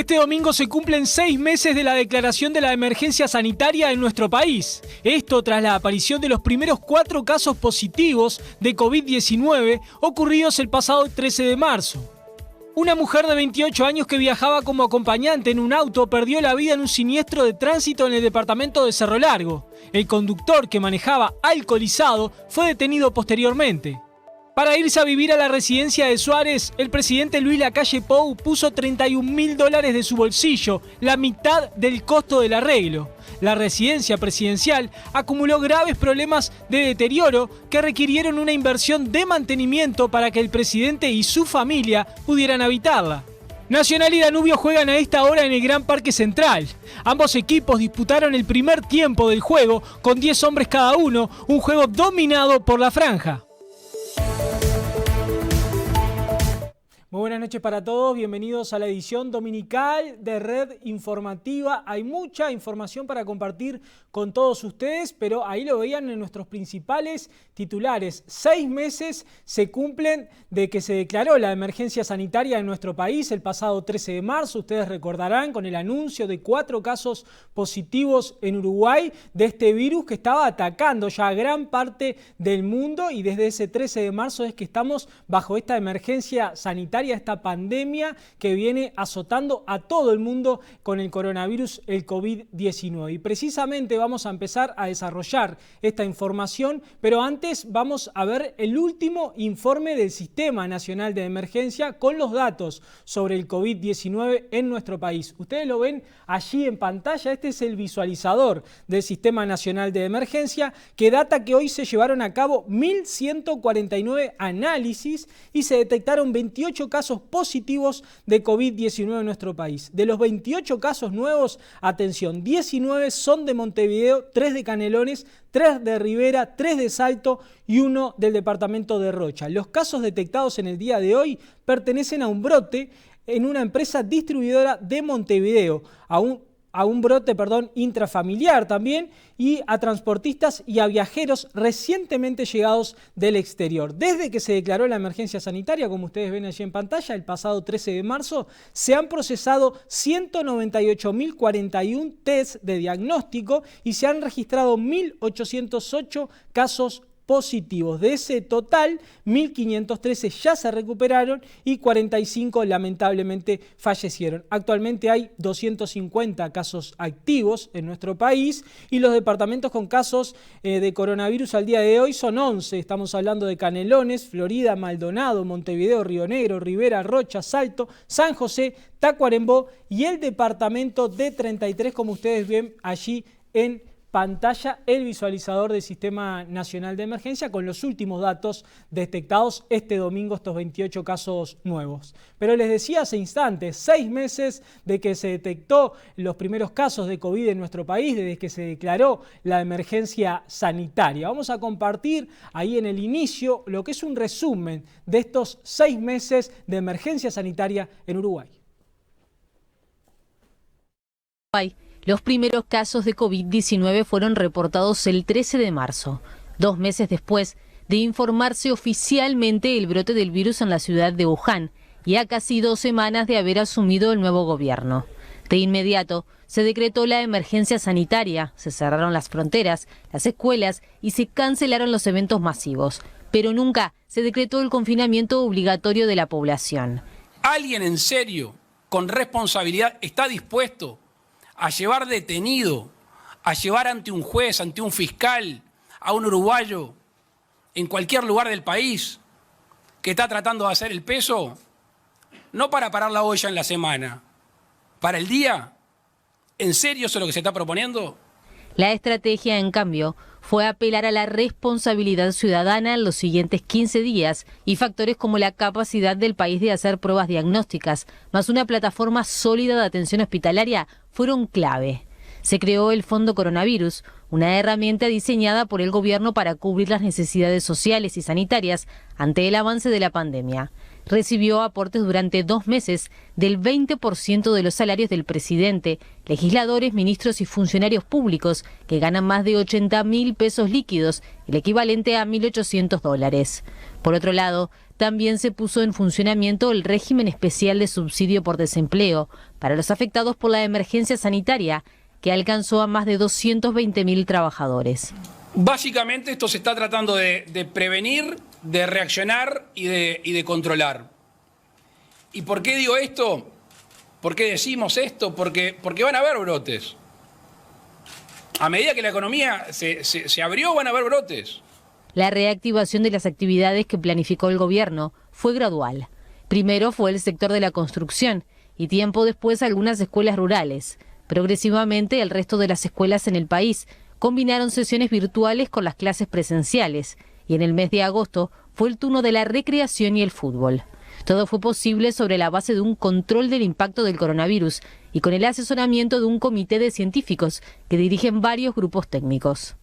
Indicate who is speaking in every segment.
Speaker 1: Este domingo se cumplen 6 meses de la declaración de la emergencia sanitaria en nuestro país. Esto tras la aparición de los primeros 4 casos positivos de COVID-19 ocurridos el pasado 13 de marzo. Una mujer de 28 años que viajaba como acompañante en un auto perdió la vida en un siniestro de tránsito en el departamento de Cerro Largo. El conductor, que manejaba alcoholizado, fue detenido posteriormente. Para irse a vivir a la residencia de Suárez, el presidente Luis Lacalle Pou puso $31.000 de su bolsillo, la mitad del costo del arreglo. La residencia presidencial acumuló graves problemas de deterioro que requirieron una inversión de mantenimiento para que el presidente y su familia pudieran habitarla. Nacional y Danubio juegan a esta hora en el Gran Parque Central. Ambos equipos disputaron el primer tiempo del juego con 10 hombres cada uno, un juego dominado por la franja. Muy buenas noches para todos, bienvenidos a la edición dominical de Red Informativa. Hay mucha información para compartir con todos ustedes, pero ahí lo veían en nuestros principales titulares. 6 meses se cumplen de que se declaró la emergencia sanitaria en nuestro país el pasado 13 de marzo. Ustedes recordarán con el anuncio de 4 casos positivos en Uruguay de este virus que estaba atacando ya a gran parte del mundo, y desde ese 13 de marzo es que estamos bajo esta emergencia sanitaria, esta pandemia que viene azotando a todo el mundo con el coronavirus, el COVID-19. Y precisamente vamos a empezar a desarrollar esta información, pero antes vamos a ver el último informe del Sistema Nacional de Emergencia con los datos sobre el COVID-19 en nuestro país. Ustedes lo ven allí en pantalla, este es el visualizador del Sistema Nacional de Emergencia que data que hoy se llevaron a cabo 1.149 análisis y se detectaron 28 casos positivos de COVID-19 en nuestro país. De los 28 casos nuevos, atención, 19 son de Montevideo, 3 de Canelones, 3 de Rivera, 3 de Salto y 1 del departamento de Rocha. Los casos detectados en el día de hoy pertenecen a un brote en una empresa distribuidora de Montevideo, a un brote intrafamiliar también, y a transportistas y a viajeros recientemente llegados del exterior. Desde que se declaró la emergencia sanitaria, como ustedes ven allí en pantalla, el pasado 13 de marzo, se han procesado 198.041 test de diagnóstico y se han registrado 1.808 casos positivos. De ese total, 1.513 ya se recuperaron y 45 lamentablemente fallecieron. Actualmente hay 250 casos activos en nuestro país y los departamentos con casos de coronavirus al día de hoy son 11. Estamos hablando de Canelones, Florida, Maldonado, Montevideo, Río Negro, Rivera, Rocha, Salto, San José, Tacuarembó y el departamento de 33, como ustedes ven allí en pantalla, el visualizador del Sistema Nacional de Emergencia con los últimos datos detectados este domingo, estos 28 casos nuevos. Pero les decía hace instantes, 6 meses de que se detectó los primeros casos de COVID en nuestro país, desde que se declaró la emergencia sanitaria. Vamos a compartir ahí en el inicio lo que es un resumen de estos 6 meses de emergencia sanitaria en Uruguay.
Speaker 2: Los primeros casos de COVID-19 fueron reportados el 13 de marzo, 2 meses después de informarse oficialmente el brote del virus en la ciudad de Wuhan y a casi 2 semanas de haber asumido el nuevo gobierno. De inmediato se decretó la emergencia sanitaria, se cerraron las fronteras, las escuelas y se cancelaron los eventos masivos, pero nunca se decretó el confinamiento obligatorio de la población.
Speaker 3: ¿Alguien en serio, con responsabilidad, está dispuesto a llevar detenido, a llevar ante un juez, ante un fiscal, a un uruguayo en cualquier lugar del país que está tratando de hacer el peso? No para parar la olla en la semana, para el día. ¿En serio eso es lo que se está proponiendo?
Speaker 2: La estrategia, en cambio, fue apelar a la responsabilidad ciudadana en los siguientes 15 días y factores como la capacidad del país de hacer pruebas diagnósticas, más una plataforma sólida de atención hospitalaria, fueron clave. Se creó el Fondo Coronavirus, una herramienta diseñada por el gobierno para cubrir las necesidades sociales y sanitarias ante el avance de la pandemia. Recibió aportes durante 2 meses del 20% de los salarios del presidente, legisladores, ministros y funcionarios públicos que ganan más de 80.000 pesos líquidos, el equivalente a $1.800. Por otro lado, también se puso en funcionamiento el régimen especial de subsidio por desempleo para los afectados por la emergencia sanitaria, que alcanzó a más de 220.000 trabajadores.
Speaker 3: Básicamente esto se está tratando de prevenir, de reaccionar y de controlar. ¿Y por qué digo esto? ¿Por qué decimos esto? Porque van a haber brotes. A medida que la economía se abrió, van a haber brotes.
Speaker 2: La reactivación de las actividades que planificó el gobierno fue gradual. Primero fue el sector de la construcción y tiempo después algunas escuelas rurales. Progresivamente el resto de las escuelas en el país combinaron sesiones virtuales con las clases presenciales y en el mes de agosto fue el turno de la recreación y el fútbol. Todo fue posible sobre la base de un control del impacto del coronavirus y con el asesoramiento de un comité de científicos que dirigen varios grupos técnicos.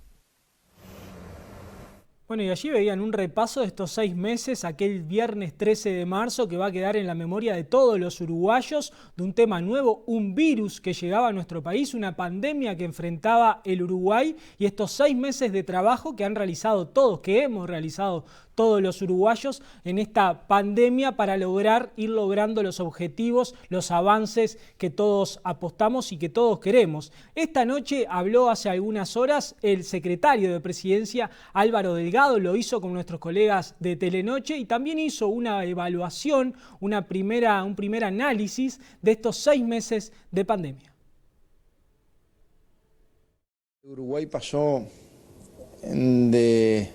Speaker 1: Bueno, y allí veían un repaso de estos 6 meses, aquel viernes 13 de marzo que va a quedar en la memoria de todos los uruguayos, de un tema nuevo, un virus que llegaba a nuestro país, una pandemia que enfrentaba el Uruguay y estos 6 meses de trabajo que han realizado todos, que hemos realizado todos los uruguayos en esta pandemia para ir logrando los objetivos, los avances que todos apostamos y que todos queremos. Esta noche habló hace algunas horas el secretario de Presidencia, Álvaro Delgado, lo hizo con nuestros colegas de Telenoche y también hizo una evaluación, un primer análisis de estos 6 meses de pandemia.
Speaker 4: Uruguay pasó de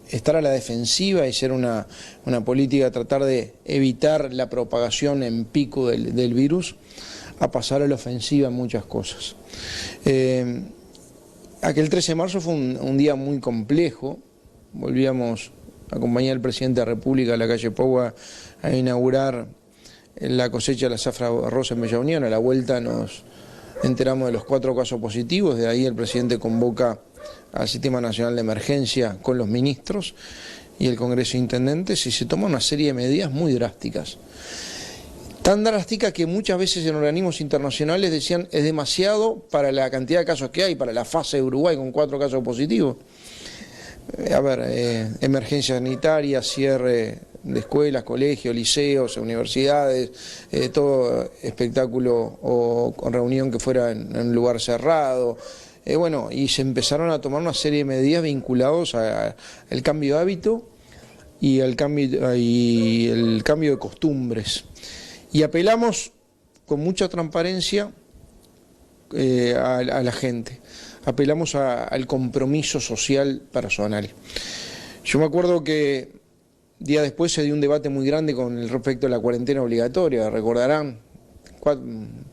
Speaker 4: estar a la defensiva y ser una política, tratar de evitar la propagación en pico del virus, a pasar a la ofensiva en muchas cosas. Aquel 13 de marzo fue un día muy complejo. Volvíamos a acompañar al presidente de la República a la calle Pau a inaugurar la cosecha de la zafra rosa en Bella Unión. A la vuelta nos enteramos de los 4 casos positivos. De ahí el presidente convoca al Sistema Nacional de Emergencia con los ministros y el Congreso de Intendentes y se toma una serie de medidas muy drásticas. Tan drásticas que muchas veces en organismos internacionales decían es demasiado para la cantidad de casos que hay, para la fase de Uruguay con 4 casos positivos. Emergencia sanitaria, cierre de escuelas, colegios, liceos, universidades, todo espectáculo o reunión que fuera en un lugar cerrado. Y se empezaron a tomar una serie de medidas vinculadas al cambio de hábito y el cambio de costumbres. Y apelamos con mucha transparencia a la gente, apelamos al compromiso social personal. Yo me acuerdo que día después se dio un debate muy grande con respecto a la cuarentena obligatoria, recordarán.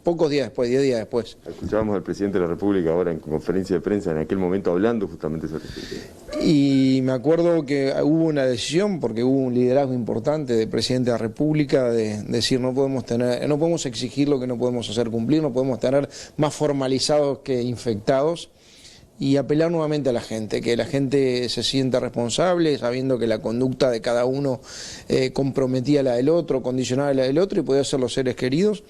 Speaker 4: Pocos días después, 10 días después.
Speaker 5: Escuchábamos al presidente de la República ahora en conferencia de prensa en aquel momento hablando justamente sobre este tema.
Speaker 4: Y me acuerdo que hubo una decisión, porque hubo un liderazgo importante del presidente de la República de decir no podemos exigir lo que no podemos hacer cumplir, no podemos tener más formalizados que infectados. Y apelar nuevamente a la gente, que la gente se sienta responsable, sabiendo que la conducta de cada uno comprometía a la del otro, condicionaba a la del otro y podía ser los seres queridos.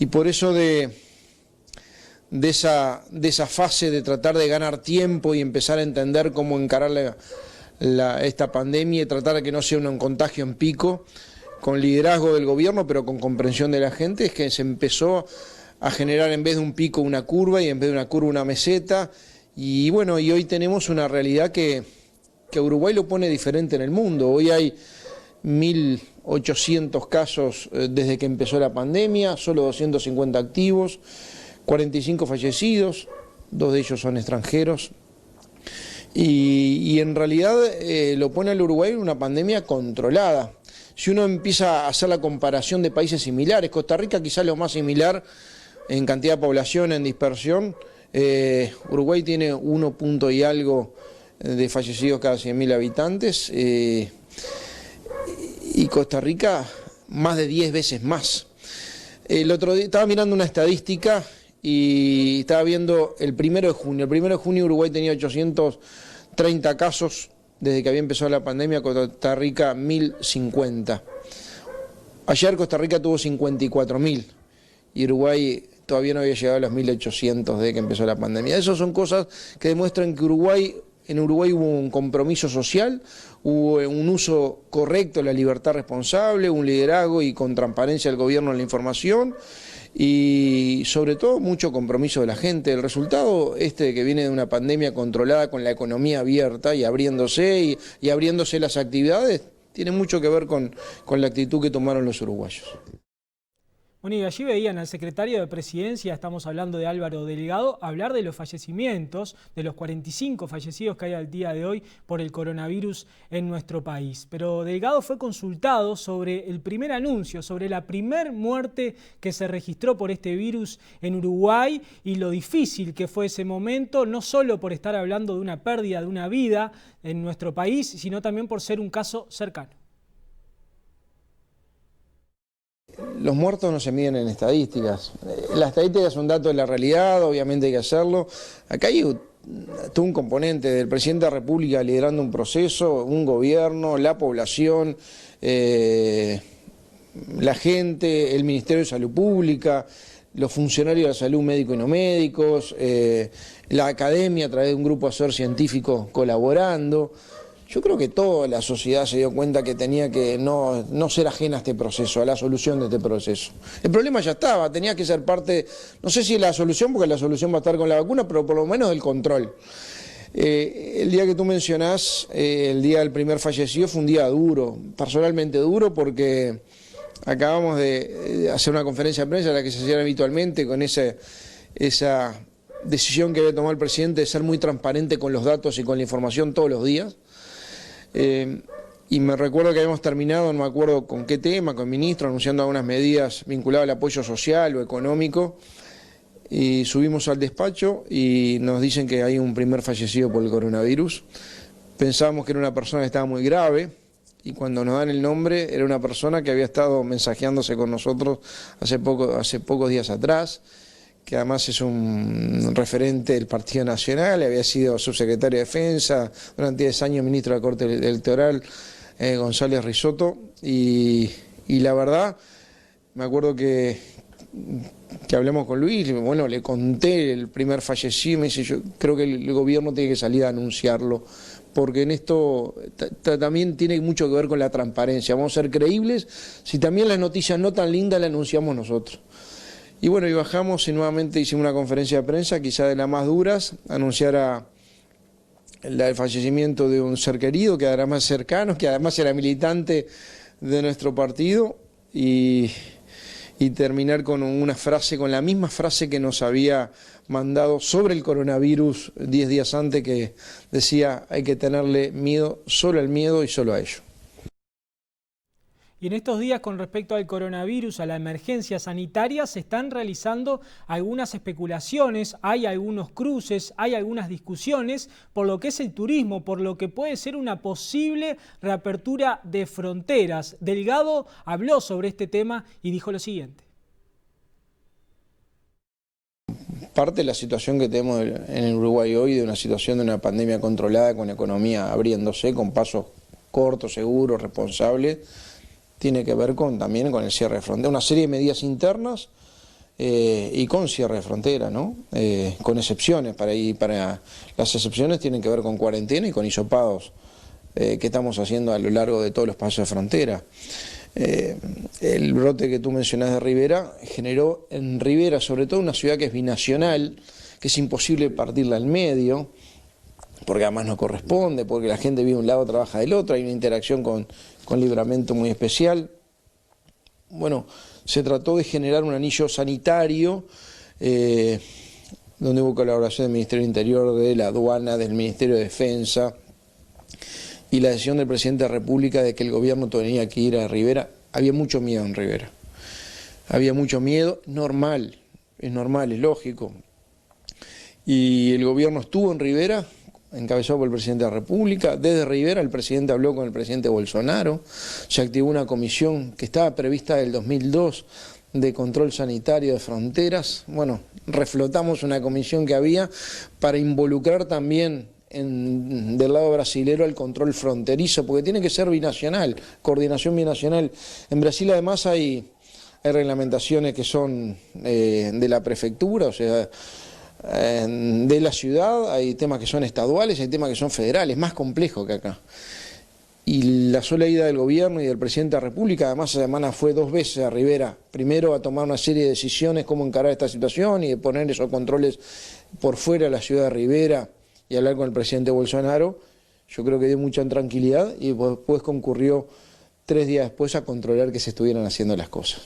Speaker 4: Y por eso de esa fase de tratar de ganar tiempo y empezar a entender cómo encarar esta pandemia y tratar de que no sea un contagio en pico, con liderazgo del gobierno pero con comprensión de la gente, es que se empezó a generar en vez de un pico una curva y en vez de una curva una meseta. Y hoy tenemos una realidad que Uruguay lo pone diferente en el mundo. Hoy hay 1.800 casos desde que empezó la pandemia, solo 250 activos, 45 fallecidos, 2 de ellos son extranjeros. Y en realidad lo pone al Uruguay en una pandemia controlada. Si uno empieza a hacer la comparación de países similares, Costa Rica quizás lo más similar en cantidad de población, en dispersión. Uruguay tiene 1 punto y algo de fallecidos cada 100.000 habitantes y Costa Rica más de 10 veces más. El otro día estaba mirando una estadística y estaba viendo el 1 de junio. El 1 de junio Uruguay tenía 830 casos desde que había empezado la pandemia, Costa Rica 1.050. Ayer Costa Rica tuvo 54.000 y Uruguay todavía no había llegado a los 1.800 desde que empezó la pandemia. Esas son cosas que demuestran que Uruguay en Uruguay hubo un compromiso social, hubo un uso correcto de la libertad responsable, un liderazgo y con transparencia del gobierno en la información y sobre todo mucho compromiso de la gente. El resultado que viene de una pandemia controlada con la economía abierta y abriéndose y abriéndose las actividades, tiene mucho que ver con la actitud que tomaron los uruguayos.
Speaker 1: Bueno, y allí veían al secretario de Presidencia, estamos hablando de Álvaro Delgado, hablar de los fallecimientos, de los 45 fallecidos que hay al día de hoy por el coronavirus en nuestro país. Pero Delgado fue consultado sobre el primer anuncio, sobre la primer muerte que se registró por este virus en Uruguay y lo difícil que fue ese momento, no solo por estar hablando de una pérdida de una vida en nuestro país, sino también por ser un caso cercano.
Speaker 4: Los muertos no se miden en estadísticas. Las estadísticas son datos de la realidad, obviamente hay que hacerlo. Acá hay todo un componente del presidente de la República liderando un proceso, un gobierno, la población, la gente, el Ministerio de Salud Pública, los funcionarios de la salud, médicos y no médicos, la academia a través de un grupo asesor científico colaborando. Yo creo que toda la sociedad se dio cuenta que tenía que no ser ajena a este proceso, a la solución de este proceso. El problema ya estaba, tenía que ser parte, no sé si la solución, porque la solución va a estar con la vacuna, pero por lo menos del control. El día que tú mencionás, el día del primer fallecido, fue un día duro, personalmente duro, porque acabamos de hacer una conferencia de prensa, la que se hacía habitualmente, con esa decisión que había tomado el presidente de ser muy transparente con los datos y con la información todos los días. Y me recuerdo que habíamos terminado, no me acuerdo con qué tema, con el ministro, anunciando algunas medidas vinculadas al apoyo social o económico, y subimos al despacho y nos dicen que hay un primer fallecido por el coronavirus. Pensábamos que era una persona que estaba muy grave, y cuando nos dan el nombre era una persona que había estado mensajeándose con nosotros hace pocos días atrás, que además es un referente del Partido Nacional, había sido subsecretario de Defensa, durante 10 años ministro de la Corte Electoral, González Risotto, y la verdad, me acuerdo que hablamos con Luis, bueno, le conté el primer fallecido, me dice, yo creo que el gobierno tiene que salir a anunciarlo, porque en esto también tiene mucho que ver con la transparencia, vamos a ser creíbles, si también las noticias no tan lindas las anunciamos nosotros. Y bueno, y bajamos y nuevamente hicimos una conferencia de prensa, quizá de las más duras, anunciar el fallecimiento de un ser querido, que era más cercano, que además era militante de nuestro partido, y terminar con una frase, con la misma frase que nos había mandado sobre el coronavirus 10 días antes, que decía, hay que tenerle miedo, solo al miedo y solo a ello.
Speaker 1: Y en estos días, con respecto al coronavirus, a la emergencia sanitaria, se están realizando algunas especulaciones, hay algunos cruces, hay algunas discusiones por lo que es el turismo, por lo que puede ser una posible reapertura de fronteras. Delgado habló sobre este tema y dijo lo siguiente.
Speaker 4: Parte de la situación que tenemos en el Uruguay hoy, de una situación de una pandemia controlada, con la economía abriéndose, con pasos cortos, seguros, responsables, tiene que ver también con el cierre de frontera, una serie de medidas internas y con cierre de frontera, ¿no? Con excepciones, para las excepciones tienen que ver con cuarentena y con hisopados que estamos haciendo a lo largo de todos los pasos de frontera. El brote que tú mencionás de Rivera generó en Rivera, sobre todo una ciudad que es binacional, que es imposible partirla al medio, porque además no corresponde, porque la gente vive de un lado, trabaja del otro, hay una interacción con Libramento muy especial. Bueno, se trató de generar un anillo sanitario, donde hubo colaboración del Ministerio del Interior, de la aduana, del Ministerio de Defensa, y la decisión del presidente de la República de que el gobierno tenía que ir a Rivera. Había mucho miedo en Rivera, había mucho miedo, es normal, es lógico. Y el gobierno estuvo en Rivera, encabezado por el presidente de la República. Desde Rivera el presidente habló con el presidente Bolsonaro, se activó una comisión que estaba prevista del 2002 de control sanitario de fronteras. Bueno, reflotamos una comisión que había para involucrar también del lado brasilero el control fronterizo, porque tiene que ser binacional, coordinación binacional. En Brasil además hay reglamentaciones que son de la prefectura, o sea, de la ciudad, hay temas que son estaduales, hay temas que son federales, más complejo que acá. Y la sola ida del gobierno y del presidente de la República, además esa semana fue 2 veces a Rivera, primero a tomar una serie de decisiones, cómo encarar esta situación y de poner esos controles por fuera de la ciudad de Rivera y hablar con el presidente Bolsonaro, yo creo que dio mucha tranquilidad y después concurrió 3 días después a controlar que se estuvieran haciendo las cosas.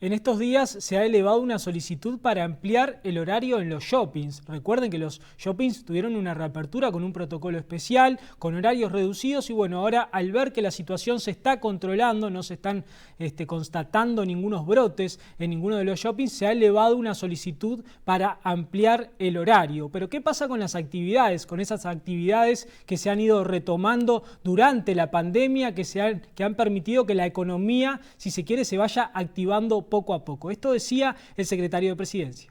Speaker 1: En estos días se ha elevado una solicitud para ampliar el horario en los shoppings. Recuerden que los shoppings tuvieron una reapertura con un protocolo especial, con horarios reducidos y bueno, ahora al ver que la situación se está controlando, no se están constatando ningunos brotes en ninguno de los shoppings, se ha elevado una solicitud para ampliar el horario. Pero ¿qué pasa con las actividades? Con esas actividades que se han ido retomando durante la pandemia, que han permitido que la economía, si se quiere, se vaya activando poco a poco. Esto decía el secretario de Presidencia.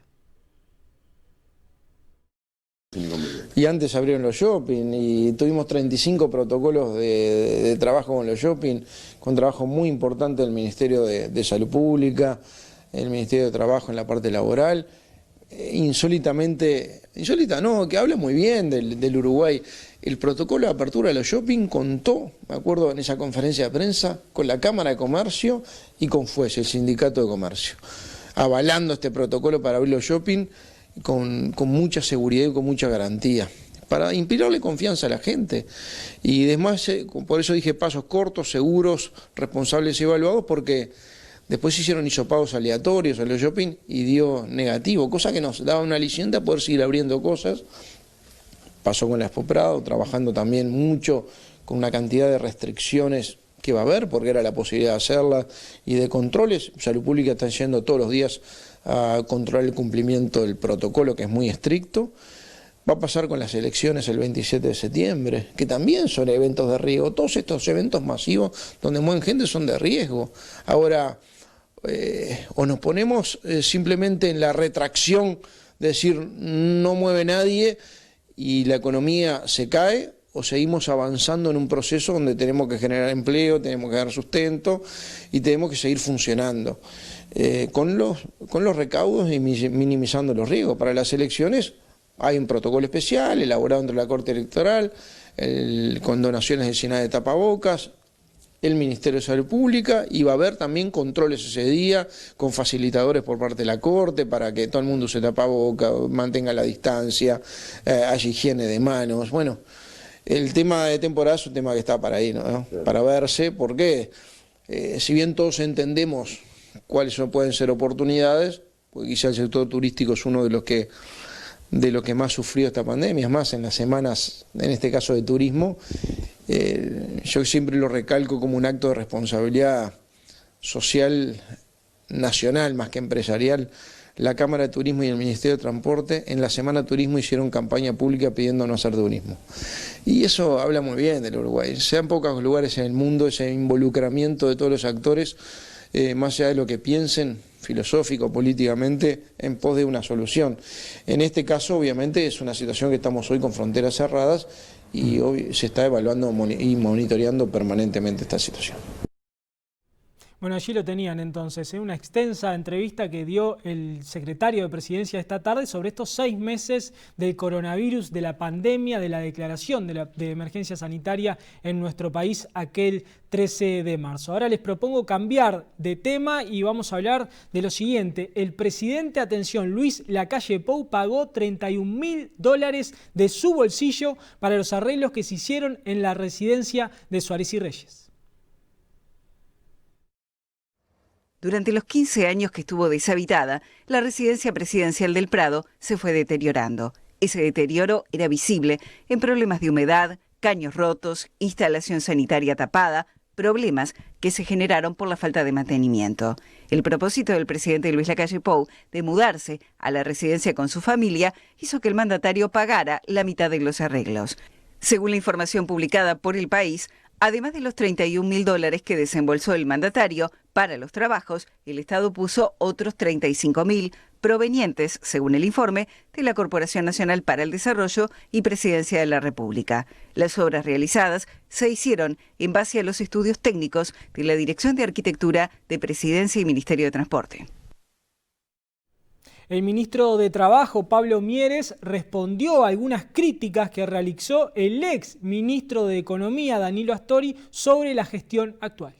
Speaker 4: Y antes abrieron los shopping y tuvimos 35 protocolos de trabajo con los shopping, con trabajo muy importante del Ministerio de Salud Pública, el Ministerio de Trabajo en la parte laboral. Insólita no, que habla muy bien del Uruguay. El protocolo de apertura de los shopping contó, me acuerdo en esa conferencia de prensa, con la Cámara de Comercio y con FUES, el Sindicato de Comercio, avalando este protocolo para abrir los shopping con mucha seguridad y con mucha garantía, para inspirarle confianza a la gente. Y además, por eso dije pasos cortos, seguros, responsables y evaluados, porque después se hicieron hisopados aleatorios en los shopping y dio negativo, cosa que nos daba una aliciente a poder seguir abriendo cosas. Pasó con la Expo Prado, trabajando también mucho con una cantidad de restricciones que va a haber, porque era la posibilidad de hacerlas, y de controles. Salud Pública está yendo todos los días a controlar el cumplimiento del protocolo, que es muy estricto. Va a pasar con las elecciones el 27 de septiembre, que también son eventos de riesgo. Todos estos eventos masivos donde mueven gente son de riesgo. Ahora, o nos ponemos simplemente en la retracción de decir no mueve nadie y la economía se cae, o seguimos avanzando en un proceso donde tenemos que generar empleo, tenemos que dar sustento y tenemos que seguir funcionando con los recaudos y minimizando los riesgos. Para las elecciones hay un protocolo especial elaborado entre la Corte Electoral, con donaciones destinadas de tapabocas, el Ministerio de Salud Pública, y va a haber también controles ese día con facilitadores por parte de la Corte para que todo el mundo se tapabocas, mantenga la distancia, haya higiene de manos. Bueno, el tema de temporada es un tema que está para ahí, ¿no? Para verse, porque si bien todos entendemos cuáles pueden ser oportunidades, pues quizá el sector turístico es uno de los que más sufrió esta pandemia. Es más, en las semanas, en este caso de turismo, yo siempre lo recalco como un acto de responsabilidad social nacional más que empresarial. La Cámara de Turismo y el Ministerio de Transporte en la Semana de Turismo hicieron campaña pública pidiendo no hacer turismo. Y eso habla muy bien del Uruguay. Sean pocos lugares en el mundo ese involucramiento de todos los actores, más allá de lo que piensen filosófico, políticamente, en pos de una solución. En este caso, obviamente, es una situación que estamos hoy con fronteras cerradas y hoy se está evaluando y monitoreando permanentemente esta situación.
Speaker 1: Bueno, allí lo tenían entonces, una extensa entrevista que dio el secretario de Presidencia esta tarde sobre estos 6 meses del coronavirus, de la pandemia, de la declaración de emergencia sanitaria en nuestro país aquel 13 de marzo. Ahora les propongo cambiar de tema y vamos a hablar de lo siguiente. El presidente, atención, Luis Lacalle Pou, pagó $31.000 de su bolsillo para los arreglos que se hicieron en la residencia de Suárez y Reyes.
Speaker 6: Durante los 15 años que estuvo deshabitada, la residencia presidencial del Prado se fue deteriorando. Ese deterioro era visible en problemas de humedad, caños rotos, instalación sanitaria tapada, problemas que se generaron por la falta de mantenimiento. El propósito del presidente Luis Lacalle Pou de mudarse a la residencia con su familia hizo que el mandatario pagara la mitad de los arreglos. Según la información publicada por El País, además de los $31.000 que desembolsó el mandatario para los trabajos, el Estado puso otros $35.000 provenientes, según el informe, de la Corporación Nacional para el Desarrollo y Presidencia de la República. Las obras realizadas se hicieron en base a los estudios técnicos de la Dirección de Arquitectura de Presidencia y Ministerio de Transporte.
Speaker 1: El ministro de Trabajo, Pablo Mieres, respondió a algunas críticas que realizó el ex ministro de Economía, Danilo Astori, sobre la gestión actual.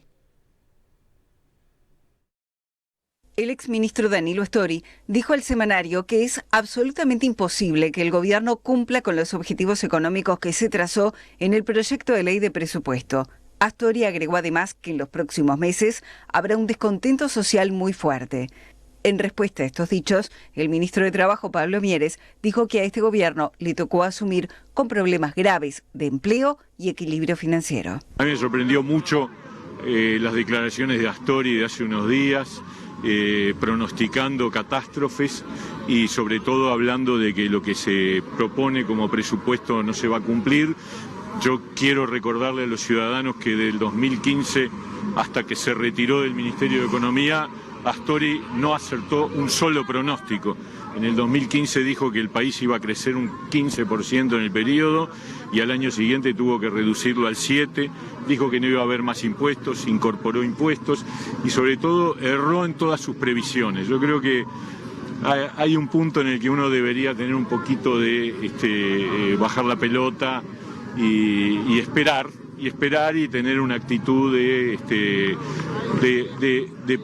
Speaker 6: El exministro Danilo Astori dijo al semanario que es absolutamente imposible que el gobierno cumpla con los objetivos económicos que se trazó en el proyecto de ley de presupuesto. Astori agregó además que en los próximos meses habrá un descontento social muy fuerte. En respuesta a estos dichos, el ministro de Trabajo, Pablo Mieres, dijo que a este gobierno le tocó asumir con problemas graves de empleo y equilibrio financiero.
Speaker 7: A mí me sorprendió mucho las declaraciones de Astori de hace unos días, pronosticando catástrofes y sobre todo hablando de que lo que se propone como presupuesto no se va a cumplir. Yo quiero recordarle a los ciudadanos que del 2015 hasta que se retiró del Ministerio de Economía, Astori no acertó un solo pronóstico. En el 2015 dijo que el país iba a crecer un 15% en el periodo y al año siguiente tuvo que reducirlo al 7%, dijo que no iba a haber más impuestos, incorporó impuestos y sobre todo erró en todas sus previsiones. Yo creo que hay un punto en el que uno debería tener un poquito de bajar la pelota y esperar y tener una actitud de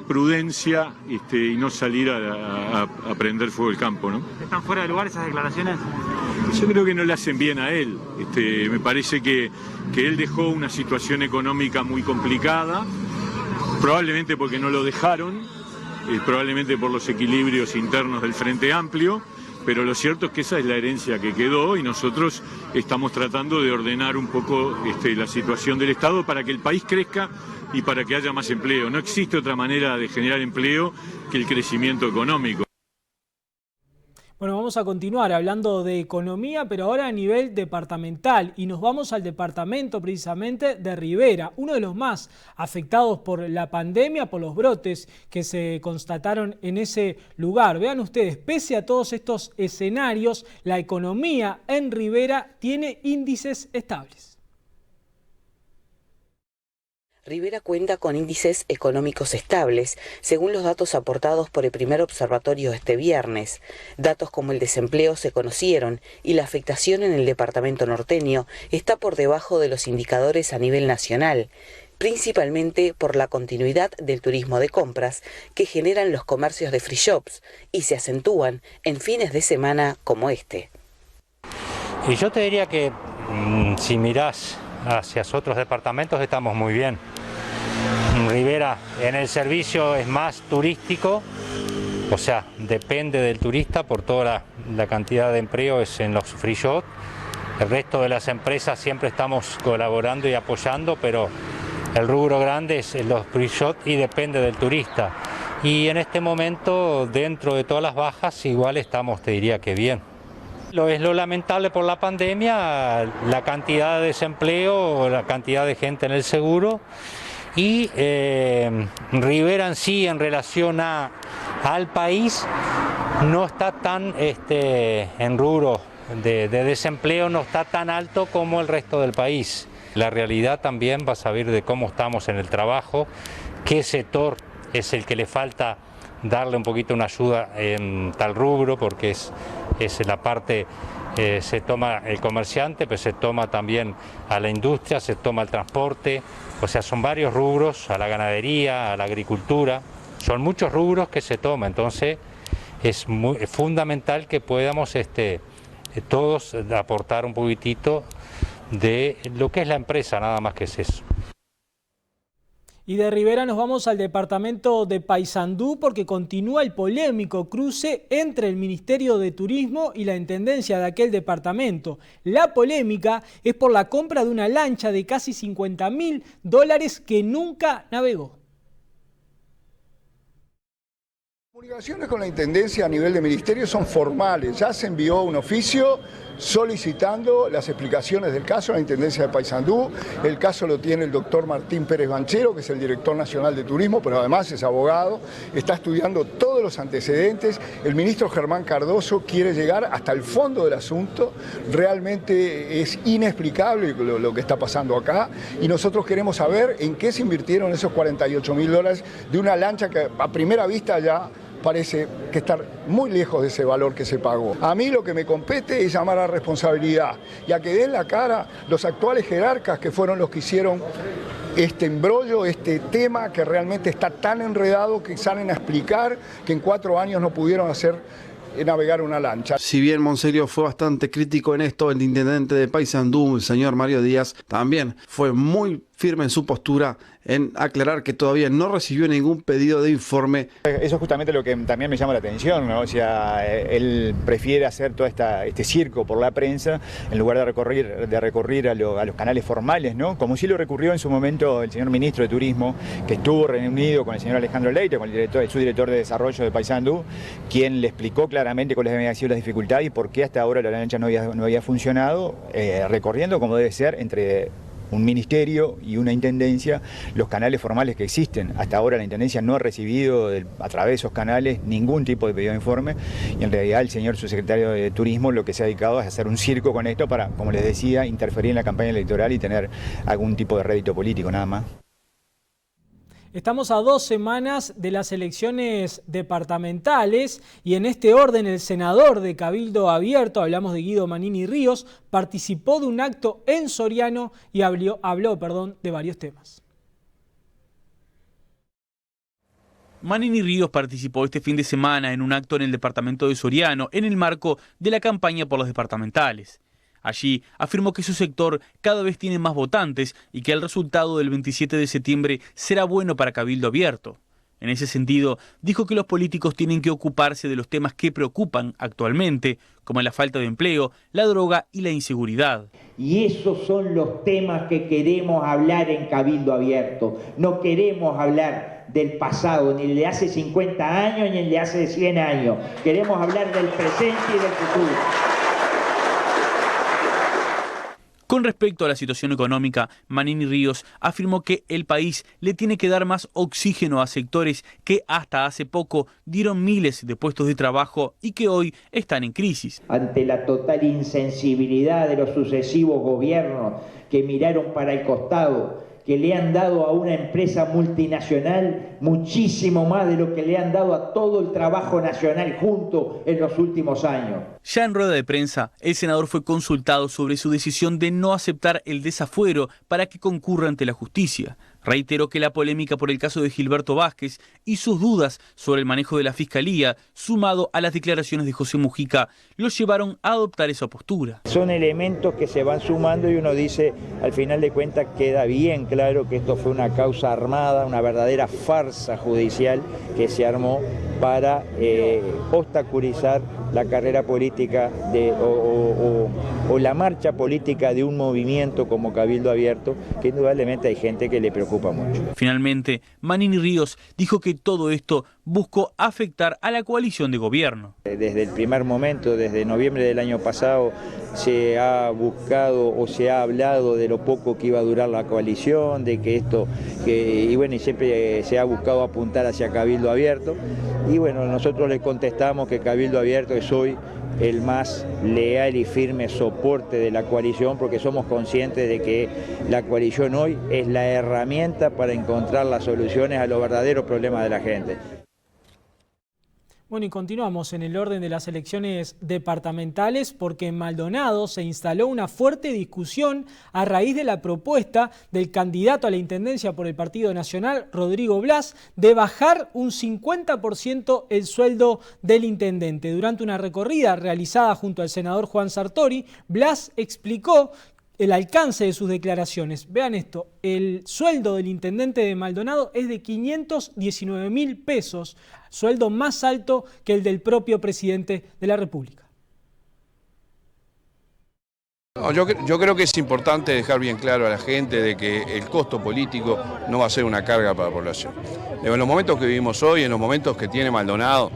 Speaker 7: prudencia y no salir a prender fuego el campo, ¿no?
Speaker 8: ¿Están fuera de lugar esas declaraciones?
Speaker 7: Yo creo que no le hacen bien a él. Me parece que él dejó una situación económica muy complicada, probablemente porque no lo dejaron, probablemente por los equilibrios internos del Frente Amplio, pero lo cierto es que esa es la herencia que quedó y nosotros estamos tratando de ordenar un poco la situación del Estado para que el país crezca y para que haya más empleo. No existe otra manera de generar empleo que el crecimiento económico.
Speaker 1: Bueno, vamos a continuar hablando de economía, pero ahora a nivel departamental, y nos vamos al departamento precisamente de Rivera, uno de los más afectados por la pandemia, por los brotes que se constataron en ese lugar. Vean ustedes, pese a todos estos escenarios, la economía en Rivera tiene índices estables.
Speaker 9: Rivera cuenta con índices económicos estables, según los datos aportados por el primer observatorio este viernes. Datos como el desempleo se conocieron y la afectación en el departamento norteño está por debajo de los indicadores a nivel nacional, principalmente por la continuidad del turismo de compras que generan los comercios de free shops y se acentúan en fines de semana como este.
Speaker 10: Y yo te diría que si mirás hacia otros departamentos estamos muy bien. Rivera en el servicio es más turístico, o sea, depende del turista por toda la cantidad de empleo es en los free shop. El resto de las empresas siempre estamos colaborando y apoyando, pero el rubro grande es los free shop y depende del turista. Y en este momento, dentro de todas las bajas, igual estamos, te diría que bien. Es lo lamentable por la pandemia, la cantidad de desempleo, la cantidad de gente en el seguro y Rivera en sí en relación al país no está tan en rubro de desempleo, no está tan alto como el resto del país. La realidad también va a saber de cómo estamos en el trabajo, qué sector es el que le falta darle un poquito una ayuda en tal rubro, porque es la parte, se toma el comerciante, pero se toma también a la industria, se toma el transporte, o sea, son varios rubros, a la ganadería, a la agricultura, son muchos rubros que se toma, entonces es fundamental que podamos todos aportar un poquitito de lo que es la empresa, nada más que es eso.
Speaker 1: Y de Rivera nos vamos al departamento de Paysandú porque continúa el polémico cruce entre el Ministerio de Turismo y la Intendencia de aquel departamento. La polémica es por la compra de una lancha de casi $50.000 que nunca navegó.
Speaker 11: Las comunicaciones con la Intendencia a nivel de Ministerio son formales. Ya se envió un oficio solicitando las explicaciones del caso a la Intendencia de Paysandú. El caso lo tiene el doctor Martín Pérez Banchero, que es el director nacional de turismo, pero además es abogado, está estudiando todos los antecedentes. El ministro Germán Cardoso quiere llegar hasta el fondo del asunto. Realmente es inexplicable lo que está pasando acá y nosotros queremos saber en qué se invirtieron esos $48.000 de una lancha que a primera vista ya parece que está muy lejos de ese valor que se pagó. A mí lo que me compete es llamar a responsabilidad y a que den la cara los actuales jerarcas que fueron los que hicieron este embrollo, este tema que realmente está tan enredado que salen a explicar que en 4 años no pudieron navegar una lancha.
Speaker 12: Si bien Monseglio fue bastante crítico en esto, el intendente de Paysandú, el señor Mario Díaz, también fue muy firme en su postura en aclarar que todavía no recibió ningún pedido de informe.
Speaker 13: Eso es justamente lo que también me llama la atención, ¿no? O sea, él prefiere hacer todo este circo por la prensa en lugar de recurrir a los canales formales, ¿no? Como sí lo recurrió en su momento el señor ministro de Turismo, que estuvo reunido con el señor Alejandro Leite, con el subdirector de Desarrollo de Paysandú, quien le explicó claramente cuáles habían sido las dificultades y por qué hasta ahora la lancha no había funcionado, recorriendo como debe ser entre un ministerio y una intendencia los canales formales que existen. Hasta ahora la intendencia no ha recibido a través de esos canales ningún tipo de pedido de informe y en realidad el señor subsecretario de Turismo lo que se ha dedicado es hacer un circo con esto para, como les decía, interferir en la campaña electoral y tener algún tipo de rédito político, nada más.
Speaker 1: Estamos a 2 semanas de las elecciones departamentales y en este orden el senador de Cabildo Abierto, hablamos de Guido Manini Ríos, participó de un acto en Soriano y habló de varios temas.
Speaker 14: Manini Ríos participó este fin de semana en un acto en el departamento de Soriano en el marco de la campaña por los departamentales. Allí afirmó que su sector cada vez tiene más votantes y que el resultado del 27 de septiembre será bueno para Cabildo Abierto. En ese sentido, dijo que los políticos tienen que ocuparse de los temas que preocupan actualmente, como la falta de empleo, la droga y la inseguridad.
Speaker 15: Y esos son los temas que queremos hablar en Cabildo Abierto. No queremos hablar del pasado, ni el de hace 50 años, ni el de hace 100 años. Queremos hablar del presente y del futuro.
Speaker 14: Con respecto a la situación económica, Manini Ríos afirmó que el país le tiene que dar más oxígeno a sectores que hasta hace poco dieron miles de puestos de trabajo y que hoy están en crisis.
Speaker 15: Ante la total insensibilidad de los sucesivos gobiernos que miraron para el costado, que le han dado a una empresa multinacional muchísimo más de lo que le han dado a todo el trabajo nacional junto en los últimos años.
Speaker 14: Ya en rueda de prensa, el senador fue consultado sobre su decisión de no aceptar el desafuero para que concurra ante la justicia. Reiteró que la polémica por el caso de Gilberto Vázquez y sus dudas sobre el manejo de la Fiscalía, sumado a las declaraciones de José Mujica, los llevaron a adoptar esa postura.
Speaker 15: Son elementos que se van sumando y uno dice, al final de cuentas queda bien claro que esto fue una causa armada, una verdadera farsa judicial que se armó para obstaculizar la carrera política o la marcha política de un movimiento como Cabildo Abierto, que indudablemente hay gente que le preocupa mucho.
Speaker 14: Finalmente, Manini Ríos dijo que todo esto buscó afectar a la coalición de gobierno.
Speaker 15: Desde el primer momento, desde noviembre del año pasado, se ha buscado o se ha hablado de lo poco que iba a durar la coalición, de que esto, y siempre se ha buscado apuntar hacia Cabildo Abierto. Y bueno, nosotros le contestamos que Cabildo Abierto es hoy el más leal y firme soporte de la coalición, porque somos conscientes de que la coalición hoy es la herramienta para encontrar las soluciones a los verdaderos problemas de la gente.
Speaker 1: Bueno, y continuamos en el orden de las elecciones departamentales porque en Maldonado se instaló una fuerte discusión a raíz de la propuesta del candidato a la intendencia por el Partido Nacional, Rodrigo Blas, de bajar un 50% el sueldo del intendente. Durante una recorrida realizada junto al senador Juan Sartori, Blas explicó el alcance de sus declaraciones. Vean esto, el sueldo del intendente de Maldonado es de 519.000 pesos, sueldo más alto que el del propio presidente de la República.
Speaker 16: No, yo creo que es importante dejar bien claro a la gente de que el costo político no va a ser una carga para la población. En los momentos que vivimos hoy, en los momentos que tiene Maldonado,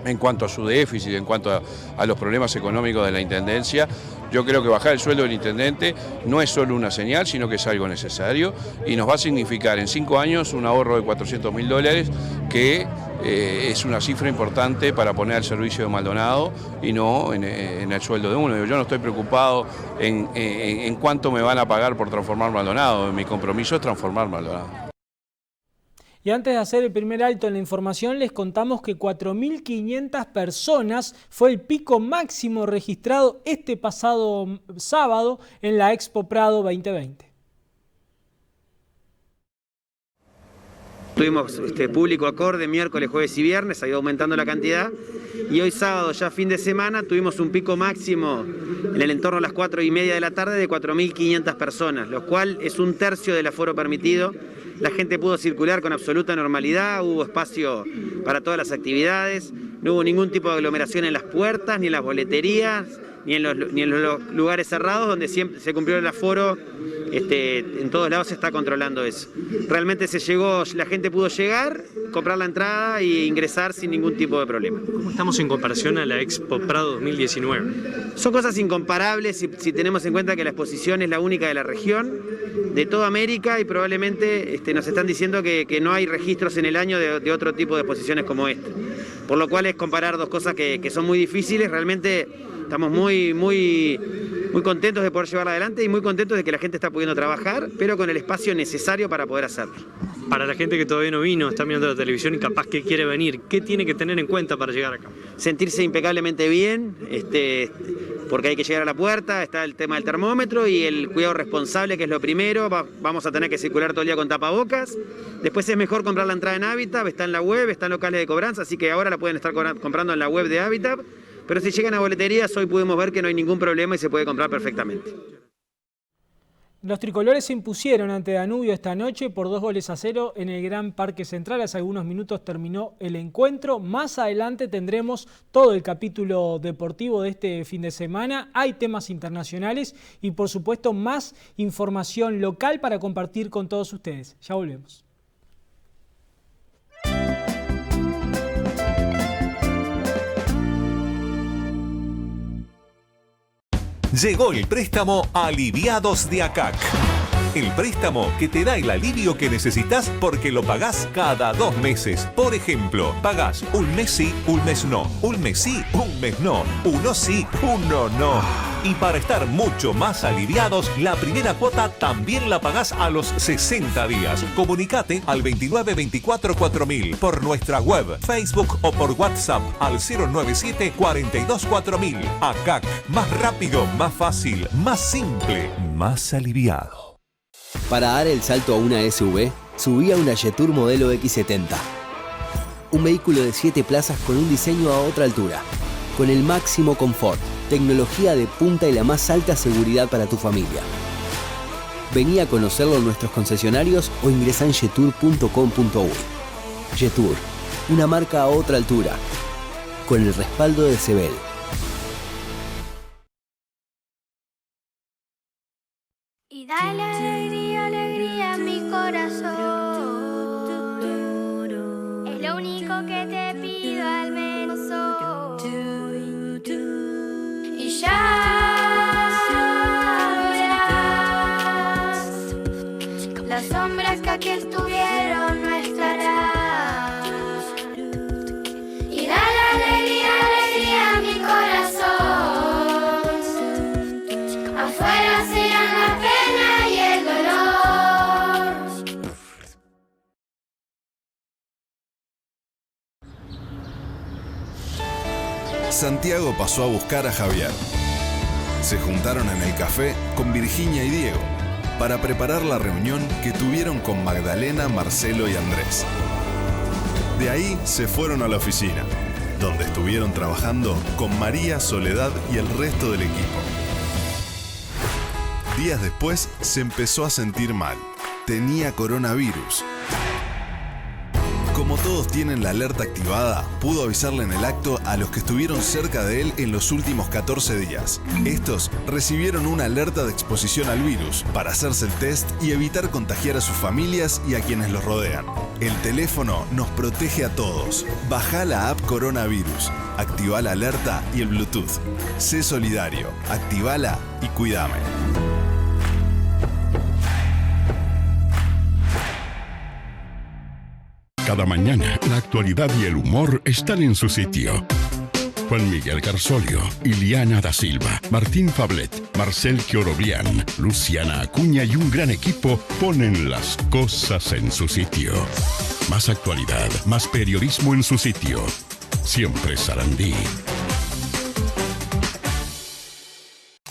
Speaker 16: en cuanto a su déficit, en cuanto a los problemas económicos de la intendencia, yo creo que bajar el sueldo del intendente no es solo una señal, sino que es algo necesario y nos va a significar en 5 años un ahorro de $400.000 que es una cifra importante para poner al servicio de Maldonado y no en el sueldo de uno. Yo no estoy preocupado en cuánto me van a pagar por transformar Maldonado, mi compromiso es transformar Maldonado.
Speaker 1: Y antes de hacer el primer alto en la información, les contamos que 4.500 personas fue el pico máximo registrado este pasado sábado en la Expo Prado 2020.
Speaker 17: Tuvimos público acorde miércoles, jueves y viernes, ha ido aumentando la cantidad. Y hoy sábado, ya fin de semana, tuvimos un pico máximo en el entorno a las 4:30 de la tarde de 4.500 personas, lo cual es un tercio del aforo permitido. La gente pudo circular con absoluta normalidad, hubo espacio para todas las actividades, no hubo ningún tipo de aglomeración en las puertas, ni en las boleterías, ni en los lugares cerrados, donde siempre se cumplió el aforo. En todos lados se está controlando eso. Realmente la gente pudo llegar, comprar la entrada e ingresar sin ningún tipo de problema.
Speaker 18: ¿Cómo estamos en comparación a la Expo Prado 2019?
Speaker 17: Son cosas incomparables si tenemos en cuenta que la exposición es la única de la región, de toda América, y probablemente nos están diciendo que no hay registros en el año de otro tipo de exposiciones como esta. Por lo cual es comparar dos cosas que son muy difíciles. Realmente estamos muy contentos de poder llevarla adelante y muy contentos de que la gente está pudiendo trabajar, pero con el espacio necesario para poder hacerlo.
Speaker 18: Para la gente que todavía no vino, está mirando la televisión y capaz que quiere venir, ¿qué tiene que tener en cuenta para llegar acá?
Speaker 17: Sentirse impecablemente bien, porque hay que llegar a la puerta, está el tema del termómetro y el cuidado responsable, que es lo primero. Vamos a tener que circular todo el día con tapabocas. Después es mejor comprar la entrada en Habitat, está en la web, está en locales de cobranza, así que ahora la pueden estar comprando en la web de Habitat. Pero si llegan a boleterías, hoy pudimos ver que no hay ningún problema y se puede comprar perfectamente.
Speaker 1: Los tricolores se impusieron ante Danubio esta noche por 2-0 en el Gran Parque Central. Hace algunos minutos terminó el encuentro. Más adelante tendremos todo el capítulo deportivo de este fin de semana. Hay temas internacionales y, por supuesto, más información local para compartir con todos ustedes. Ya volvemos.
Speaker 19: Llegó el préstamo Aliviados de ACAC. El préstamo que te da el alivio que necesitas porque lo pagás cada 2 meses. Por ejemplo, pagás un mes sí, un mes no. Un mes sí, un mes no. Uno sí, uno no. Y para estar mucho más aliviados, la primera cuota también la pagás a los 60 días. Comunicate al 2924-4000 por nuestra web, Facebook o por WhatsApp al 097-42-4000. ACAC, más rápido, más fácil, más simple, más aliviado.
Speaker 20: Para dar el salto a una SUV, subí a una Jetour modelo X70. Un vehículo de 7 plazas con un diseño a otra altura, con el máximo confort, tecnología de punta y la más alta seguridad para tu familia. Vení a conocerlo en nuestros concesionarios o ingresá en jetour.com.uy. Jetour, una marca a otra altura, con el respaldo de Sebel.
Speaker 21: Y dale alegría, alegría a mi corazón. Es lo único que te pido al menos hoy. Y ya verás, las sombras que aquí estuvieron no estarán. Y dale alegría, alegría a mi corazón. Afuera serán la pena y el dolor.
Speaker 22: Santiago pasó a buscar a Javier. Se juntaron en el café con Virginia y Diego para preparar la reunión que tuvieron con Magdalena, Marcelo y Andrés. De ahí se fueron a la oficina, donde estuvieron trabajando con María, Soledad y el resto del equipo. Días después se empezó a sentir mal. Tenía coronavirus. Como todos tienen la alerta activada, pudo avisarle en el acto a los que estuvieron cerca de él en los últimos 14 días. Estos recibieron una alerta de exposición al virus para hacerse el test y evitar contagiar a sus familias y a quienes los rodean. El teléfono nos protege a todos. Bajá la app Coronavirus, activá la alerta y el Bluetooth. Sé solidario, activala y cuídame.
Speaker 23: Cada mañana, la actualidad y el humor están en su sitio. Juan Miguel Garzolio, Iliana da Silva, Martín Fablet, Marcel Chioroblian, Luciana Acuña y un gran equipo ponen las cosas en su sitio. Más actualidad, más periodismo en su sitio. Siempre Sarandí.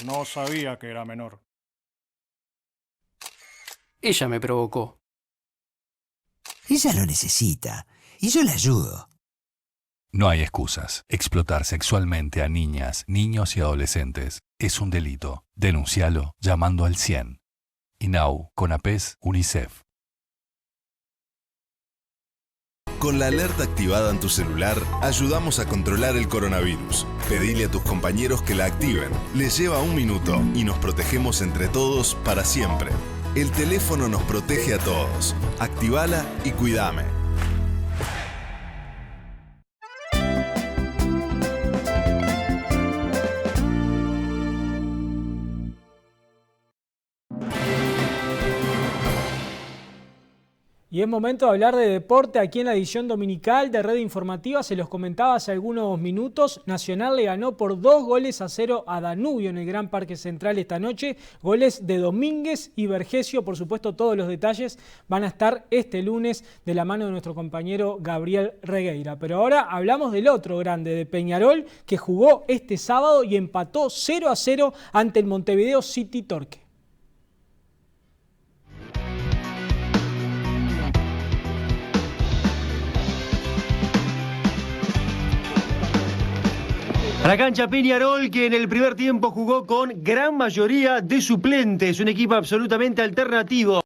Speaker 2: No sabía que era menor.
Speaker 3: Ella me provocó.
Speaker 5: Ella lo necesita y yo la ayudo.
Speaker 24: No hay excusas. Explotar sexualmente a niñas, niños y adolescentes es un delito. Denuncialo llamando al 100. INAU, CONAPES, UNICEF.
Speaker 22: Con la alerta activada en tu celular, ayudamos a controlar el coronavirus. Pedile a tus compañeros que la activen. Les lleva 1 minuto y nos protegemos entre todos para siempre. El teléfono nos protege a todos. Activala y cuídame.
Speaker 1: Y es momento de hablar de deporte aquí en la edición dominical de Red Informativa. Se los comentaba hace algunos minutos. Nacional le ganó por 2-0 a Danubio en el Gran Parque Central esta noche. Goles de Domínguez y Vergesio. Por supuesto, todos los detalles van a estar este lunes de la mano de nuestro compañero Gabriel Regueira. Pero ahora hablamos del otro grande, de Peñarol, que jugó este sábado y empató 0-0 ante el Montevideo City Torque.
Speaker 25: A la cancha Peñarol, que en el primer tiempo jugó con gran mayoría de suplentes, un equipo absolutamente alternativo.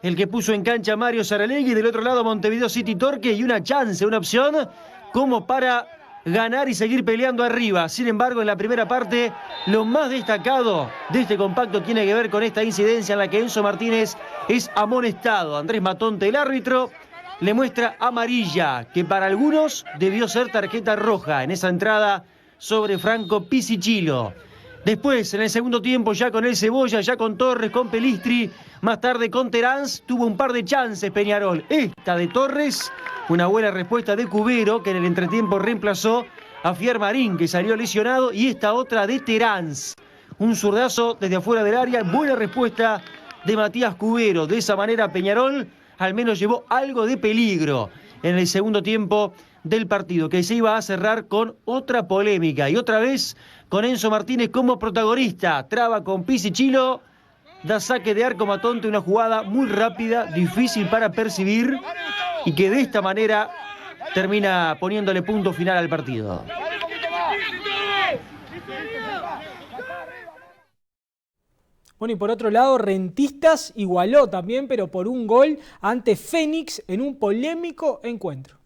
Speaker 25: El que puso en cancha Mario Saralegui, del otro lado Montevideo City Torque, y una chance, una opción como para ganar y seguir peleando arriba. Sin embargo, en la primera parte, lo más destacado de este compacto tiene que ver con esta incidencia en la que Enzo Martínez es amonestado. Andrés Matonte, el árbitro, le muestra amarilla, que para algunos debió ser tarjeta roja en esa entrada sobre Franco Pisicillo. Después, en el segundo tiempo, ya con el Cebolla, ya con Torres, con Pelistri, más tarde con Terán, tuvo un par de chances Peñarol. Esta de Torres, una buena respuesta de Cubero, que en el entretiempo reemplazó a Fiermarín, que salió lesionado, y esta otra de Terán. Un zurdazo desde afuera del área, buena respuesta de Matías Cubero. De esa manera Peñarol al menos llevó algo de peligro en el segundo tiempo del partido, que se iba a cerrar con otra polémica y otra vez con Enzo Martínez como protagonista. Traba con Pisicillo, da saque de arco Matonte, una jugada muy rápida, difícil para percibir y que de esta manera termina poniéndole punto final al partido.
Speaker 1: Bueno, y por otro lado, Rentistas igualó también, pero por un gol ante Fénix en un polémico encuentro.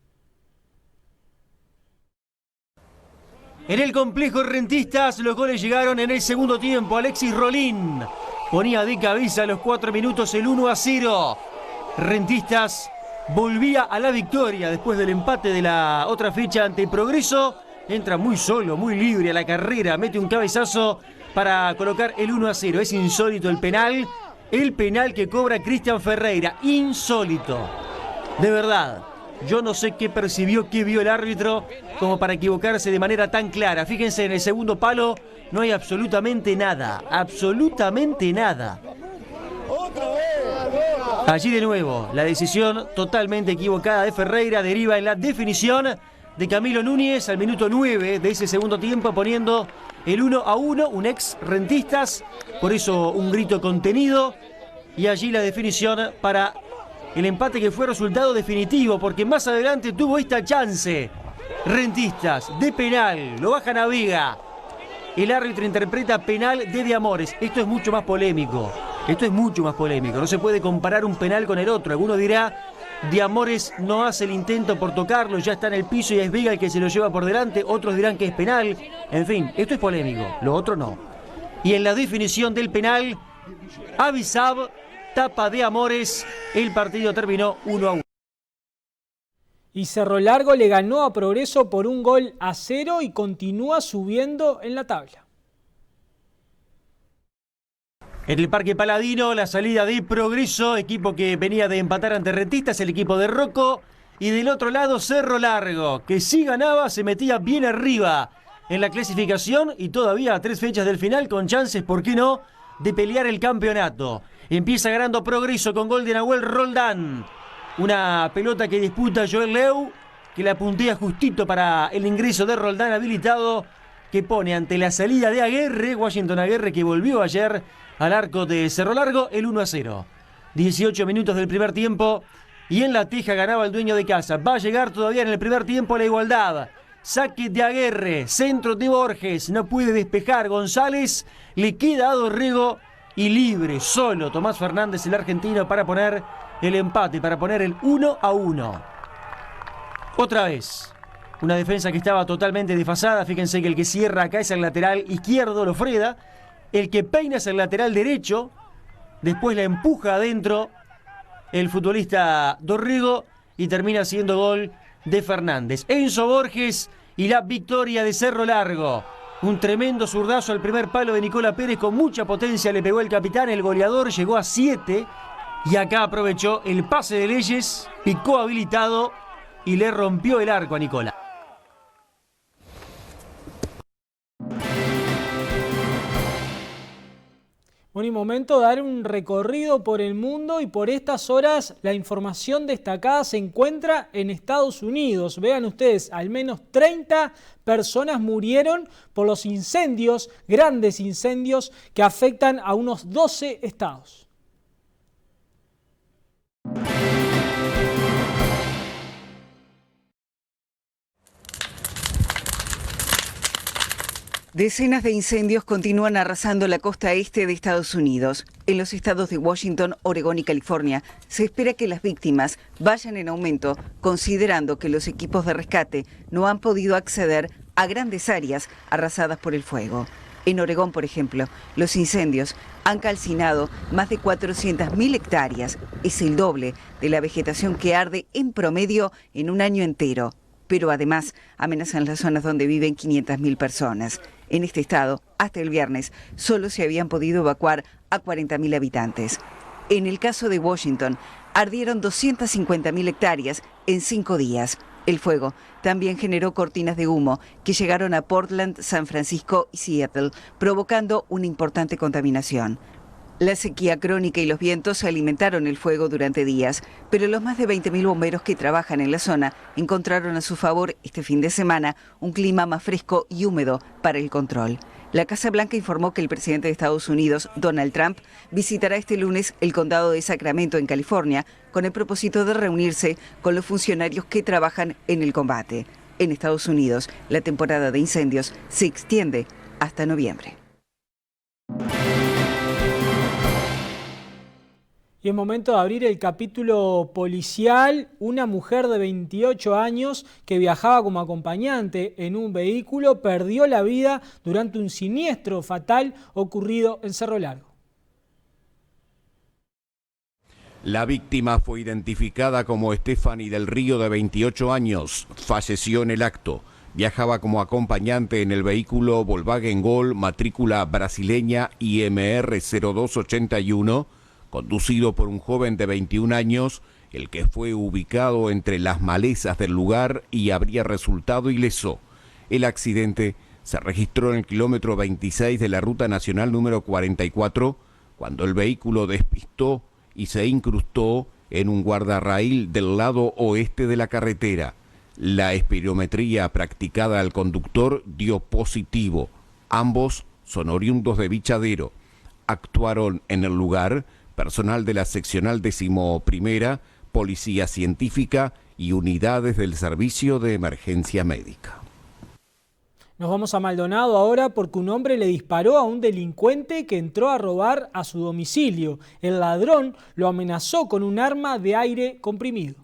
Speaker 25: En el complejo Rentistas, los goles llegaron en el segundo tiempo. Alexis Rolín ponía de cabeza a los 4 minutos el 1-0. Rentistas volvía a la victoria después del empate de la otra fecha ante Progreso. Entra muy solo, muy libre a la carrera, mete un cabezazo para colocar el 1-0. Es insólito el penal que cobra Cristian Ferreira. Insólito, de verdad. Yo no sé qué percibió, qué vio el árbitro como para equivocarse de manera tan clara. Fíjense, en el segundo palo no hay absolutamente nada. Absolutamente nada. Allí de nuevo, la decisión totalmente equivocada de Ferreira deriva en la definición de Camilo Núñez al minuto 9 de ese segundo tiempo, poniendo el 1-1, un ex Rentistas. Por eso un grito contenido. Y allí la definición para el empate, que fue resultado definitivo, porque más adelante tuvo esta chance Rentistas de penal, lo bajan a Vega, el árbitro interpreta penal de Amores. Esto es mucho más polémico, no se puede comparar un penal con el otro. Alguno dirá, de Amores no hace el intento por tocarlo, ya está en el piso y es Vega el que se lo lleva por delante. Otros dirán que es penal. En fin, esto es polémico, lo otro no. Y en la definición del penal, Avisab tapa de Amores, el partido terminó 1-1.
Speaker 1: Y Cerro Largo le ganó a Progreso por 1-0 y continúa subiendo en la tabla.
Speaker 25: En el Parque Paladino, la salida de Progreso, equipo que venía de empatar ante Rentistas, el equipo de Rocco. Y del otro lado, Cerro Largo, que si ganaba se metía bien arriba en la clasificación y todavía a 3 fechas del final, con chances, ¿por qué no?, de pelear el campeonato. Empieza ganando Progreso con gol de Nahuel Roldán. Una pelota que disputa Joel Leu, que la puntea justito para el ingreso de Roldán habilitado, que pone ante la salida de Aguerre, Washington Aguerre, que volvió ayer al arco de Cerro Largo, el 1-0. 18 minutos del primer tiempo y en la teja ganaba el dueño de casa. Va a llegar todavía en el primer tiempo la igualdad. Saque de Aguerre, centro de Borges, no puede despejar González, le queda a Dorrego y libre, solo Tomás Fernández, el argentino, para poner el empate, para poner el 1-1. Otra vez, una defensa que estaba totalmente desfasada. Fíjense que el que cierra acá es el lateral izquierdo, Lofreda. El que peina es el lateral derecho. Después la empuja adentro el futbolista Dorrego y termina siendo gol de Fernández. Enzo Borges y la victoria de Cerro Largo. Un tremendo zurdazo al primer palo de Nicola Pérez, con mucha potencia le pegó el capitán. El goleador llegó a 7 y acá aprovechó el pase de Leyes, picó habilitado y le rompió el arco a Nicola.
Speaker 1: Bueno, y momento de dar un recorrido por el mundo, y por estas horas la información destacada se encuentra en Estados Unidos. Vean ustedes, al menos 30 personas murieron por los incendios, grandes incendios que afectan a unos 12 estados.
Speaker 4: Decenas de incendios continúan arrasando la costa este de Estados Unidos. En los estados de Washington, Oregón y California, se espera que las víctimas vayan en aumento, considerando que los equipos de rescate no han podido acceder a grandes áreas arrasadas por el fuego. En Oregón, por ejemplo, los incendios han calcinado más de 400.000 hectáreas. Es el doble de la vegetación que arde en promedio en un año entero. Pero además amenazan las zonas donde viven 500.000 personas. En este estado, hasta el viernes, solo se habían podido evacuar a 40.000 habitantes. En el caso de Washington, ardieron 250.000 hectáreas en 5 días. El fuego también generó cortinas de humo que llegaron a Portland, San Francisco y Seattle, provocando una importante contaminación. La sequía crónica y los vientos alimentaron el fuego durante días, pero los más de 20.000 bomberos que trabajan en la zona encontraron a su favor este fin de semana un clima más fresco y húmedo para el control. La Casa Blanca informó que el presidente de Estados Unidos, Donald Trump, visitará este lunes el condado de Sacramento, en California, con el propósito de reunirse con los funcionarios que trabajan en el combate. En Estados Unidos, la temporada de incendios se extiende hasta noviembre.
Speaker 1: Y es momento de abrir el capítulo policial. Una mujer de 28 años que viajaba como acompañante en un vehículo perdió la vida durante un siniestro fatal ocurrido en Cerro Largo.
Speaker 6: La víctima fue identificada como Stephanie del Río, de 28 años. Falleció en el acto. Viajaba como acompañante en el vehículo Volkswagen Gol, matrícula brasileña IMR 0281, conducido por un joven de 21 años, el que fue ubicado entre las malezas del lugar y habría resultado ileso. El accidente se registró en el kilómetro 26 de la ruta nacional número 44, cuando el vehículo despistó y se incrustó en un guardarraíl del lado oeste de la carretera. La espirometría practicada al conductor dio positivo. Ambos son oriundos de Vichadero. Actuaron en el lugar personal de la seccional 11ª, policía científica y unidades del servicio de emergencia médica.
Speaker 1: Nos vamos a Maldonado ahora, porque un hombre le disparó a un delincuente que entró a robar a su domicilio. El ladrón lo amenazó con un arma de aire comprimido.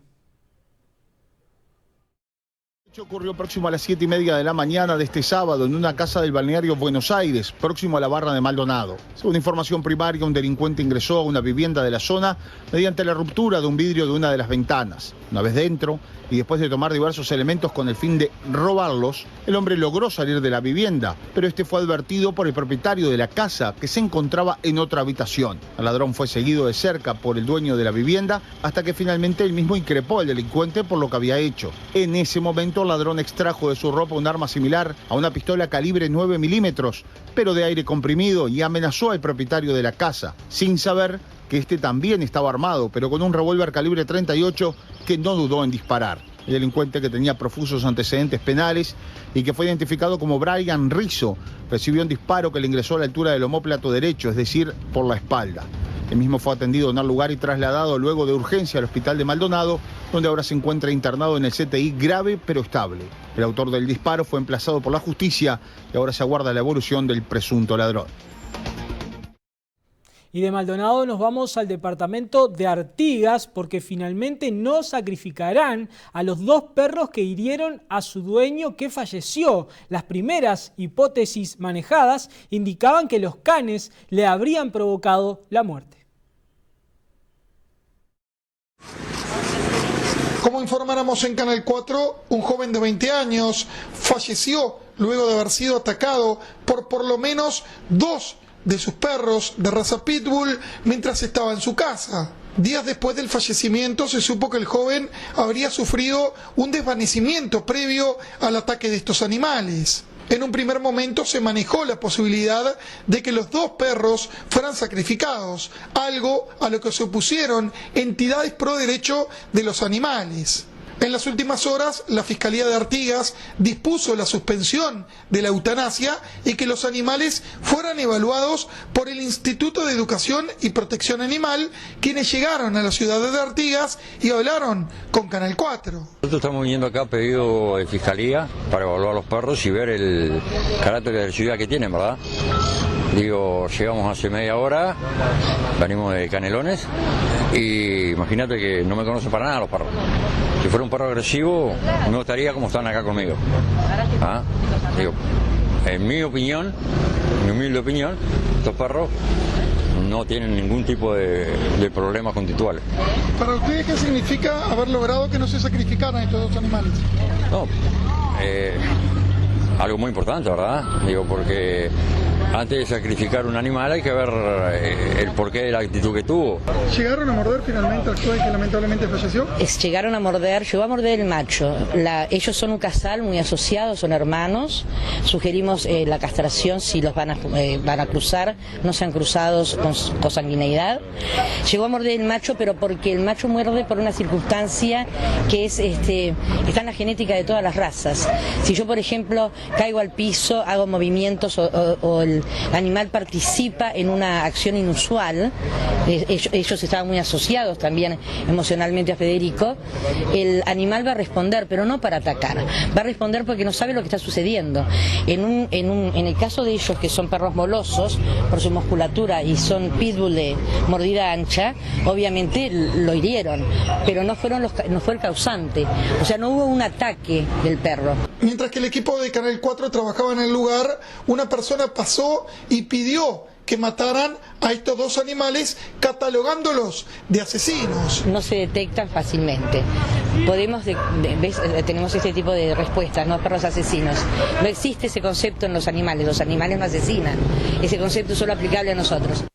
Speaker 7: El hecho ocurrió próximo a las 7:30 de la mañana de este sábado en una casa del balneario Buenos Aires, próximo a la barra de Maldonado. Según información primaria, un delincuente ingresó a una vivienda de la zona mediante la ruptura de un vidrio de una de las ventanas. Una vez dentro, y después de tomar diversos elementos con el fin de robarlos, el hombre logró salir de la vivienda, pero este fue advertido por el propietario de la casa, que se encontraba en otra habitación. El ladrón fue seguido de cerca por el dueño de la vivienda hasta que finalmente él mismo increpó al delincuente por lo que había hecho. En ese momento el ladrón extrajo de su ropa un arma similar a una pistola calibre 9 milímetros, pero de aire comprimido, y amenazó al propietario de la casa, sin saber que este también estaba armado, pero con un revólver calibre 38 que no dudó en disparar. El delincuente, que tenía profusos antecedentes penales y que fue identificado como Brian Rizzo, recibió un disparo que le ingresó a la altura del omóplato derecho, es decir, por la espalda. El mismo fue atendido en el lugar y trasladado luego de urgencia al hospital de Maldonado, donde ahora se encuentra internado en el CTI grave pero estable. El autor del disparo fue emplazado por la justicia y ahora se aguarda la evolución del presunto ladrón.
Speaker 1: Y de Maldonado nos vamos al departamento de Artigas, porque finalmente no sacrificarán a los 2 perros que hirieron a su dueño, que falleció. Las primeras hipótesis manejadas indicaban que los canes le habrían provocado la muerte.
Speaker 8: Como informáramos en Canal 4, un joven de 20 años falleció luego de haber sido atacado por lo menos 2 de sus perros de raza Pitbull mientras estaba en su casa. Días después del fallecimiento se supo que el joven habría sufrido un desvanecimiento previo al ataque de estos animales. En un primer momento se manejó la posibilidad de que los 2 perros fueran sacrificados, algo a lo que se opusieron entidades pro derecho de los animales. En las últimas horas, la Fiscalía de Artigas dispuso la suspensión de la eutanasia y que los animales fueran evaluados por el Instituto de Educación y Protección Animal, quienes llegaron a la ciudad de Artigas y hablaron con Canal 4.
Speaker 9: Nosotros estamos viniendo acá a pedido de Fiscalía para evaluar los perros y ver el carácter de la ciudad que tienen, ¿verdad? Digo, llegamos hace media hora, venimos de Canelones y imagínate que no me conocen para nada los perros. Si fuera un perro agresivo, no estaría como están acá conmigo. ¿Ah? Digo, en mi opinión, mi humilde opinión, estos perros no tienen ningún tipo de problemas conductuales.
Speaker 8: ¿Para ustedes qué significa haber logrado que no se sacrificaran estos 2 animales?
Speaker 9: No, algo muy importante, ¿verdad? Digo, porque antes de sacrificar un animal hay que ver el porqué de la actitud que tuvo.
Speaker 8: ¿Llegaron a morder finalmente al joven que lamentablemente falleció?
Speaker 10: Llegaron a morder, llegó a morder el macho. Ellos son un casal muy asociado, son hermanos. Sugerimos la castración si los van a cruzar, no sean cruzados con consanguineidad. Llegó a morder el macho, pero porque el macho muerde por una circunstancia que es está en la genética de todas las razas. Si yo, por ejemplo, caigo al piso, hago movimientos o el animal participa en una acción inusual, ellos estaban muy asociados también emocionalmente a Federico, el animal va a responder, pero no para atacar, va a responder porque no sabe lo que está sucediendo. En el caso de ellos, que son perros molosos por su musculatura y son pitbull de mordida ancha, obviamente lo hirieron, pero no fue el causante, o sea, no hubo un ataque del perro.
Speaker 8: Mientras que el equipo de Canal 4 trabajaba en el lugar, una persona pasó y pidió que mataran a estos 2 animales, catalogándolos de asesinos.
Speaker 10: No se detectan fácilmente. Tenemos este tipo de respuestas, no perros asesinos. No existe ese concepto en los animales no asesinan. Ese concepto es solo aplicable a nosotros.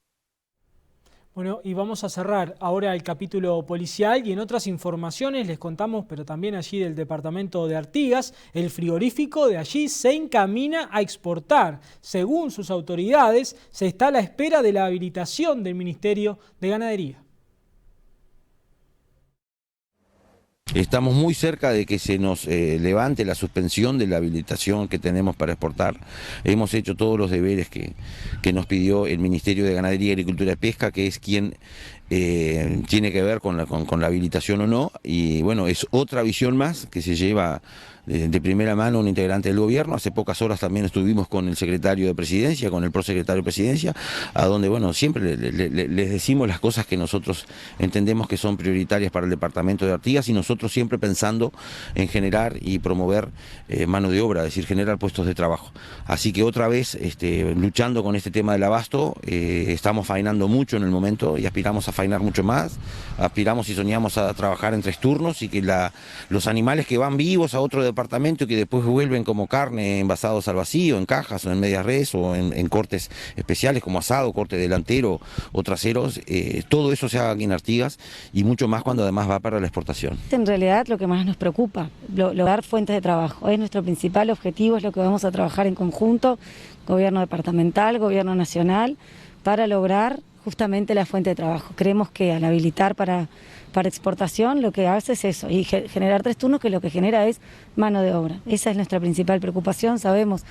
Speaker 1: Bueno, y vamos a cerrar ahora el capítulo policial, y en otras informaciones les contamos, pero también allí del departamento de Artigas, el frigorífico de allí se encamina a exportar. Según sus autoridades, se está a la espera de la habilitación del Ministerio de Ganadería.
Speaker 11: Estamos muy cerca de que se nos levante la suspensión de la habilitación que tenemos para exportar. Hemos hecho todos los deberes que nos pidió el Ministerio de Ganadería, Agricultura y Pesca, que es quien tiene que ver con la habilitación o no. Y bueno, es otra visión más que se lleva de primera mano un integrante del gobierno. Hace pocas horas también estuvimos con el secretario de Presidencia, con el prosecretario de Presidencia, a donde, bueno, siempre les decimos las cosas que nosotros entendemos que son prioritarias para el departamento de Artigas, y nosotros siempre pensando en generar y promover mano de obra, es decir, generar puestos de trabajo. Así que otra vez, luchando con este tema del abasto, estamos faenando mucho en el momento y aspiramos a faenar mucho más, aspiramos y soñamos a trabajar en 3 turnos, y que los animales que van vivos a otro departamento y que después vuelven como carne envasados al vacío, en cajas o en medias res o en cortes especiales como asado, corte delantero o traseros, todo eso se haga aquí en Artigas, y mucho más cuando además va para la exportación.
Speaker 12: En realidad lo que más nos preocupa, lograr fuentes de trabajo, es nuestro principal objetivo, es lo que vamos a trabajar en conjunto, gobierno departamental, gobierno nacional, para lograr justamente la fuente de trabajo. Creemos que al habilitar para exportación lo que hace es eso, y generar 3 turnos, que lo que genera es mano de obra. Esa es nuestra principal preocupación. Sabemos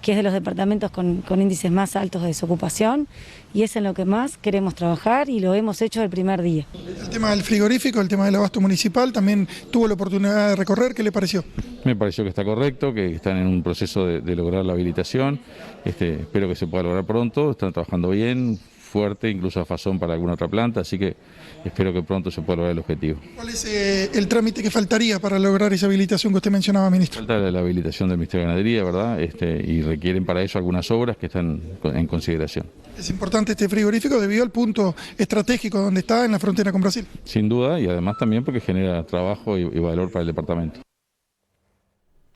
Speaker 12: que es de los departamentos con índices más altos de desocupación, y es en lo que más queremos trabajar, y lo hemos hecho el primer día.
Speaker 8: El tema del frigorífico, el tema del abasto municipal, también tuvo la oportunidad de recorrer. ¿Qué le pareció?
Speaker 13: Me pareció que está correcto, que están en un proceso de lograr la habilitación. Espero que se pueda lograr pronto. Están trabajando bien, fuerte, incluso a fazón para alguna otra planta, así que espero que pronto se pueda lograr el objetivo.
Speaker 8: ¿Cuál es el trámite que faltaría para lograr esa habilitación que usted mencionaba, ministro?
Speaker 13: Falta la habilitación del Ministerio de Ganadería, ¿verdad? Y requieren para eso algunas obras que están en consideración.
Speaker 8: Es importante este frigorífico debido al punto estratégico donde está, en la frontera con Brasil.
Speaker 13: Sin duda, y además también porque genera trabajo y valor para el departamento.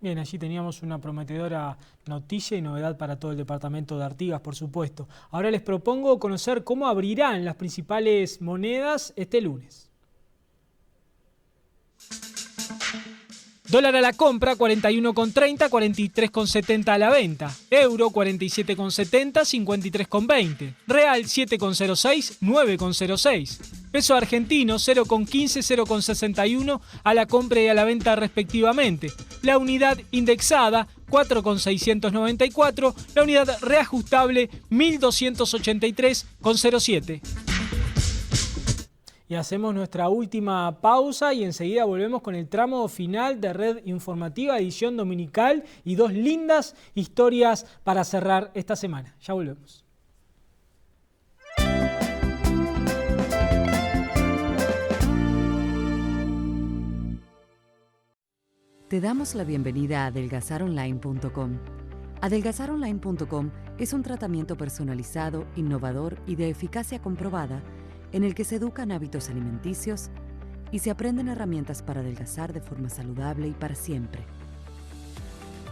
Speaker 1: Bien, allí teníamos una prometedora noticia y novedad para todo el departamento de Artigas, por supuesto. Ahora les propongo conocer cómo abrirán las principales monedas este lunes. Dólar a la compra, 41,30, 43,70 a la venta. Euro, 47,70, 53,20. Real, 7,06, 9,06. Peso argentino, 0,15, 0,61 a la compra y a la venta respectivamente. La unidad indexada, 4,694. La unidad reajustable, 1.283,07. Y hacemos nuestra última pausa y enseguida volvemos con el tramo final de Red Informativa, edición dominical, y 2 lindas historias para cerrar esta semana. Ya volvemos.
Speaker 14: Te damos la bienvenida a adelgazaronline.com. Adelgazaronline.com es un tratamiento personalizado, innovador y de eficacia comprobada, en el que se educan hábitos alimenticios y se aprenden herramientas para adelgazar de forma saludable y para siempre.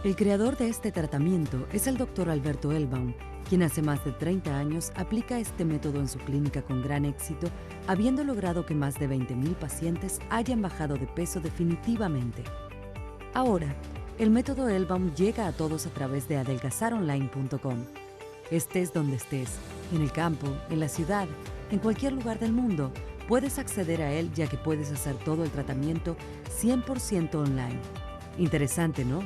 Speaker 14: El creador de este tratamiento es el Dr. Alberto Elbaum, quien hace más de 30 años aplica este método en su clínica con gran éxito, habiendo logrado que más de 20,000 pacientes hayan bajado de peso definitivamente. Ahora, el método Elbaum llega a todos a través de adelgazaronline.com. Estés donde estés, en el campo, en la ciudad, en cualquier lugar del mundo, puedes acceder a él, ya que puedes hacer todo el tratamiento 100% online. Interesante, ¿no?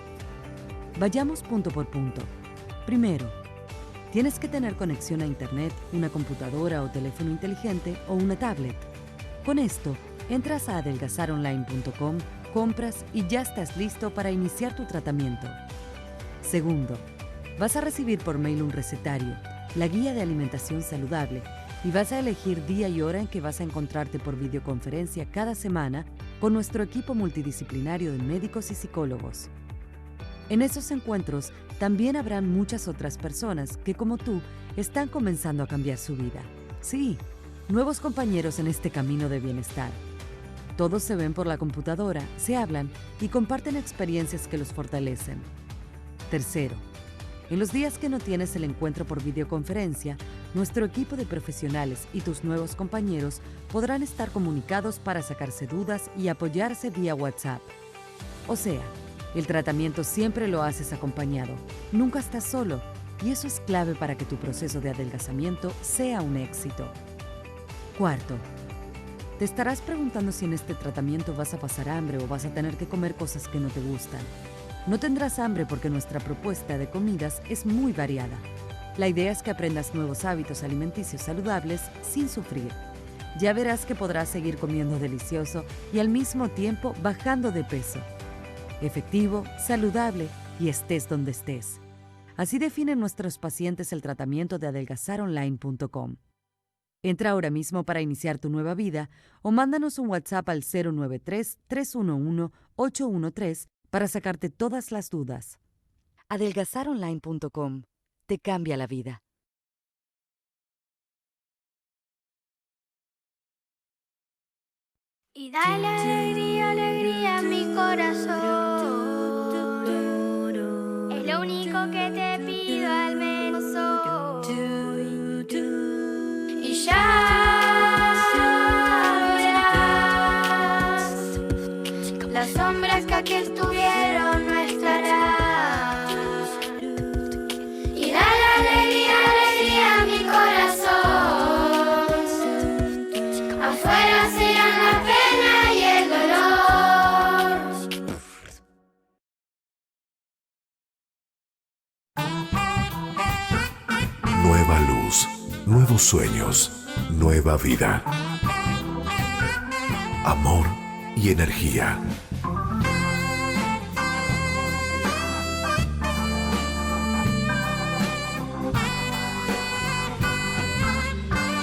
Speaker 14: Vayamos punto por punto. Primero, tienes que tener conexión a internet, una computadora o teléfono inteligente o una tablet. Con esto, entras a adelgazaronline.com, compras y ya estás listo para iniciar tu tratamiento. Segundo, vas a recibir por mail un recetario, la guía de alimentación saludable, y vas a elegir día y hora en que vas a encontrarte por videoconferencia cada semana con nuestro equipo multidisciplinario de médicos y psicólogos. En esos encuentros también habrán muchas otras personas que, como tú, están comenzando a cambiar su vida. Sí, nuevos compañeros en este camino de bienestar. Todos se ven por la computadora, se hablan y comparten experiencias que los fortalecen. Tercero, en los días que no tienes el encuentro por videoconferencia, nuestro equipo de profesionales y tus nuevos compañeros podrán estar comunicados para sacarse dudas y apoyarse vía WhatsApp. O sea, el tratamiento siempre lo haces acompañado, nunca estás solo, y eso es clave para que tu proceso de adelgazamiento sea un éxito. Cuarto, te estarás preguntando si en este tratamiento vas a pasar hambre o vas a tener que comer cosas que no te gustan. No tendrás hambre porque nuestra propuesta de comidas es muy variada. La idea es que aprendas nuevos hábitos alimenticios saludables sin sufrir. Ya verás que podrás seguir comiendo delicioso y al mismo tiempo bajando de peso. efectivo, saludable y estés donde estés. Así definen nuestros pacientes el tratamiento de adelgazaronline.com. Entra ahora mismo para iniciar tu nueva vida o mándanos un WhatsApp al 093-311-813 para sacarte todas las dudas. Adelgazaronline.com te cambia la vida.
Speaker 21: Y dale alegría, alegría a mi corazón. Es lo único que te pido al menos hoy. Y ya verás, las sombras que aquí estuvieron no estarán. Y dale alegría, alegría a mi corazón. Afuera serán la pena y el dolor.
Speaker 23: Nueva luz, nuevos sueños, nueva vida. Amor y energía.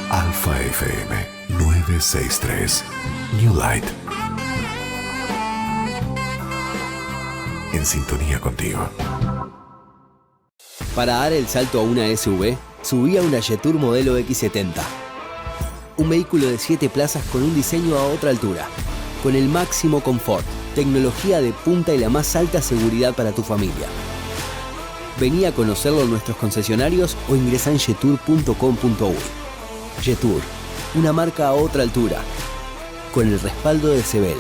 Speaker 23: Alfa FM 963. New Light. En sintonía contigo.
Speaker 20: Para dar el salto a una SUV, subí a una Jetour modelo X70. Un vehículo de 7 plazas con un diseño a otra altura, con el máximo confort, tecnología de punta y la más alta seguridad para tu familia. Vení a conocerlo en nuestros concesionarios o ingresa en jetour.com.uy. Jetour, una marca a otra altura, con el respaldo de Sebel.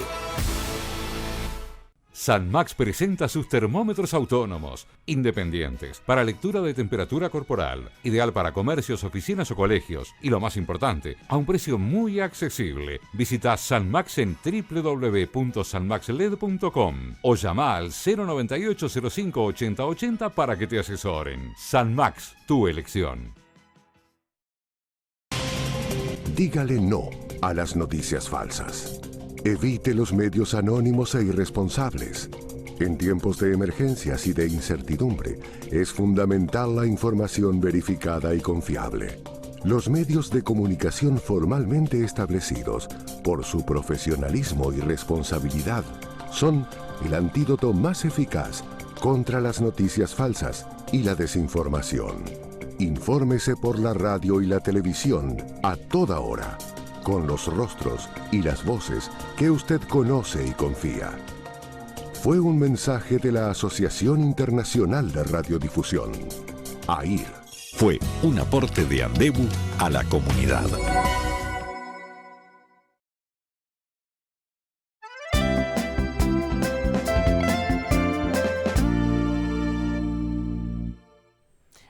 Speaker 15: Sanmax presenta sus termómetros autónomos, independientes, para lectura de temperatura corporal, ideal para comercios, oficinas o colegios, y lo más importante, a un precio muy accesible. Visita Sanmax en www.sanmaxled.com o llama al 098 05 80 80 para que te asesoren. Sanmax, tu elección.
Speaker 23: Dígale no a las noticias falsas. Evite los medios anónimos e irresponsables. En tiempos de emergencias y de incertidumbre, es fundamental la información verificada y confiable. Los medios de comunicación formalmente establecidos, por su profesionalismo y responsabilidad, son el antídoto más eficaz contra las noticias falsas y la desinformación. Infórmese por la radio y la televisión a toda hora, con los rostros y las voces que usted conoce y confía. Fue un mensaje de la Asociación Internacional de Radiodifusión, AIR.
Speaker 16: Fue un aporte de Andebu a la comunidad.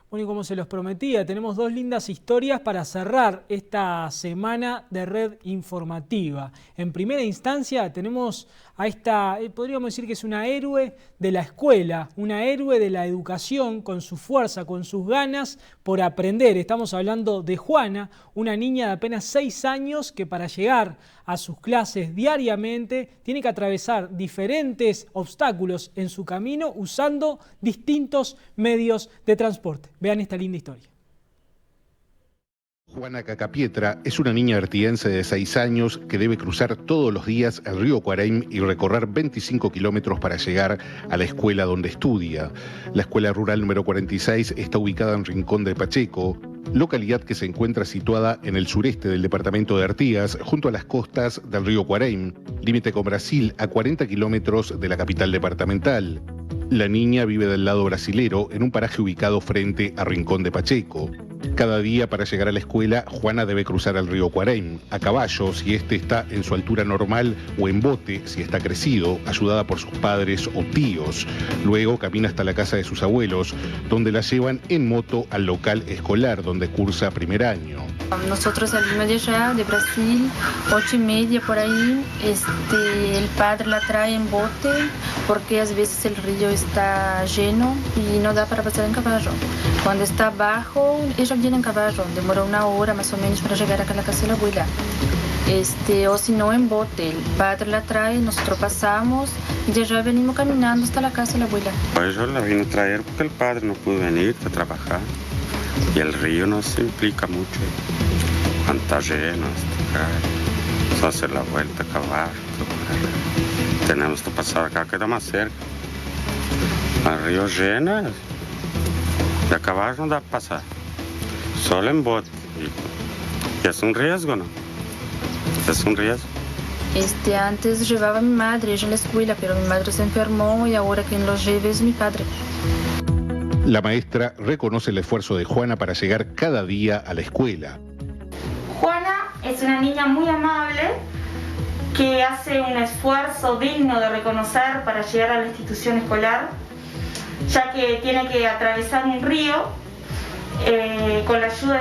Speaker 1: Bueno, y como se los prometía, tenemos dos lindas historias para cerrar esta semana de Red Informativa. En primera instancia tenemos a esta, podríamos decir que es una héroe de la escuela, una héroe de la educación, con su fuerza, con sus ganas por aprender. Estamos hablando de Juana, una niña de apenas 6 años que para llegar a sus clases diariamente tiene que atravesar diferentes obstáculos en su camino usando distintos medios de transporte. Vean esta linda historia.
Speaker 17: Juana Cacapietra es una niña artiense de 6 años que debe cruzar todos los días el río Cuareim y recorrer 25 kilómetros para llegar a la escuela donde estudia. La escuela rural número 46 está ubicada en Rincón de Pacheco, localidad que se encuentra situada en el sureste del departamento de Artigas, junto a las costas del río Cuareim, límite con Brasil a 40 kilómetros de la capital departamental. La niña vive del lado brasilero en un paraje ubicado frente a Rincón de Pacheco. Cada día para llegar a la escuela, Juana debe cruzar el río Cuareim, a caballo si este está en su altura normal o en bote si está crecido, ayudada por sus padres o tíos. Luego camina hasta la casa de sus abuelos, donde la llevan en moto al local escolar donde cursa primer año.
Speaker 18: Nosotros salimos de allá, de Brasil, 8:30 por ahí. El padre la trae en bote porque a veces el río está lleno y no da para pasar en caballo. Cuando está bajo, ella viene en caballo, demora 1 hora más o menos para llegar acá a la casa de la abuela. o si no en bote. El padre la trae, nosotros pasamos y de allá venimos caminando hasta la casa de la abuela.
Speaker 2: Pues yo la vine a traer porque el padre no pudo venir a trabajar y el río nos implica mucho. Cuando está lleno, se hace la vuelta a caballo. Tenemos que pasar acá, queda más cerca. El río llena, de a caballo no da para pasar, solo en bote. Y es un riesgo, ¿no? Es un riesgo.
Speaker 18: Antes llevaba a mi madre, ella en la escuela, pero mi madre se enfermó y ahora quien lo lleva es mi padre.
Speaker 17: La maestra reconoce el esfuerzo de Juana para llegar cada día a la escuela.
Speaker 3: Juana es una niña muy amable que hace un esfuerzo digno de reconocer para llegar a la institución escolar, ya que tiene que atravesar un río con la ayuda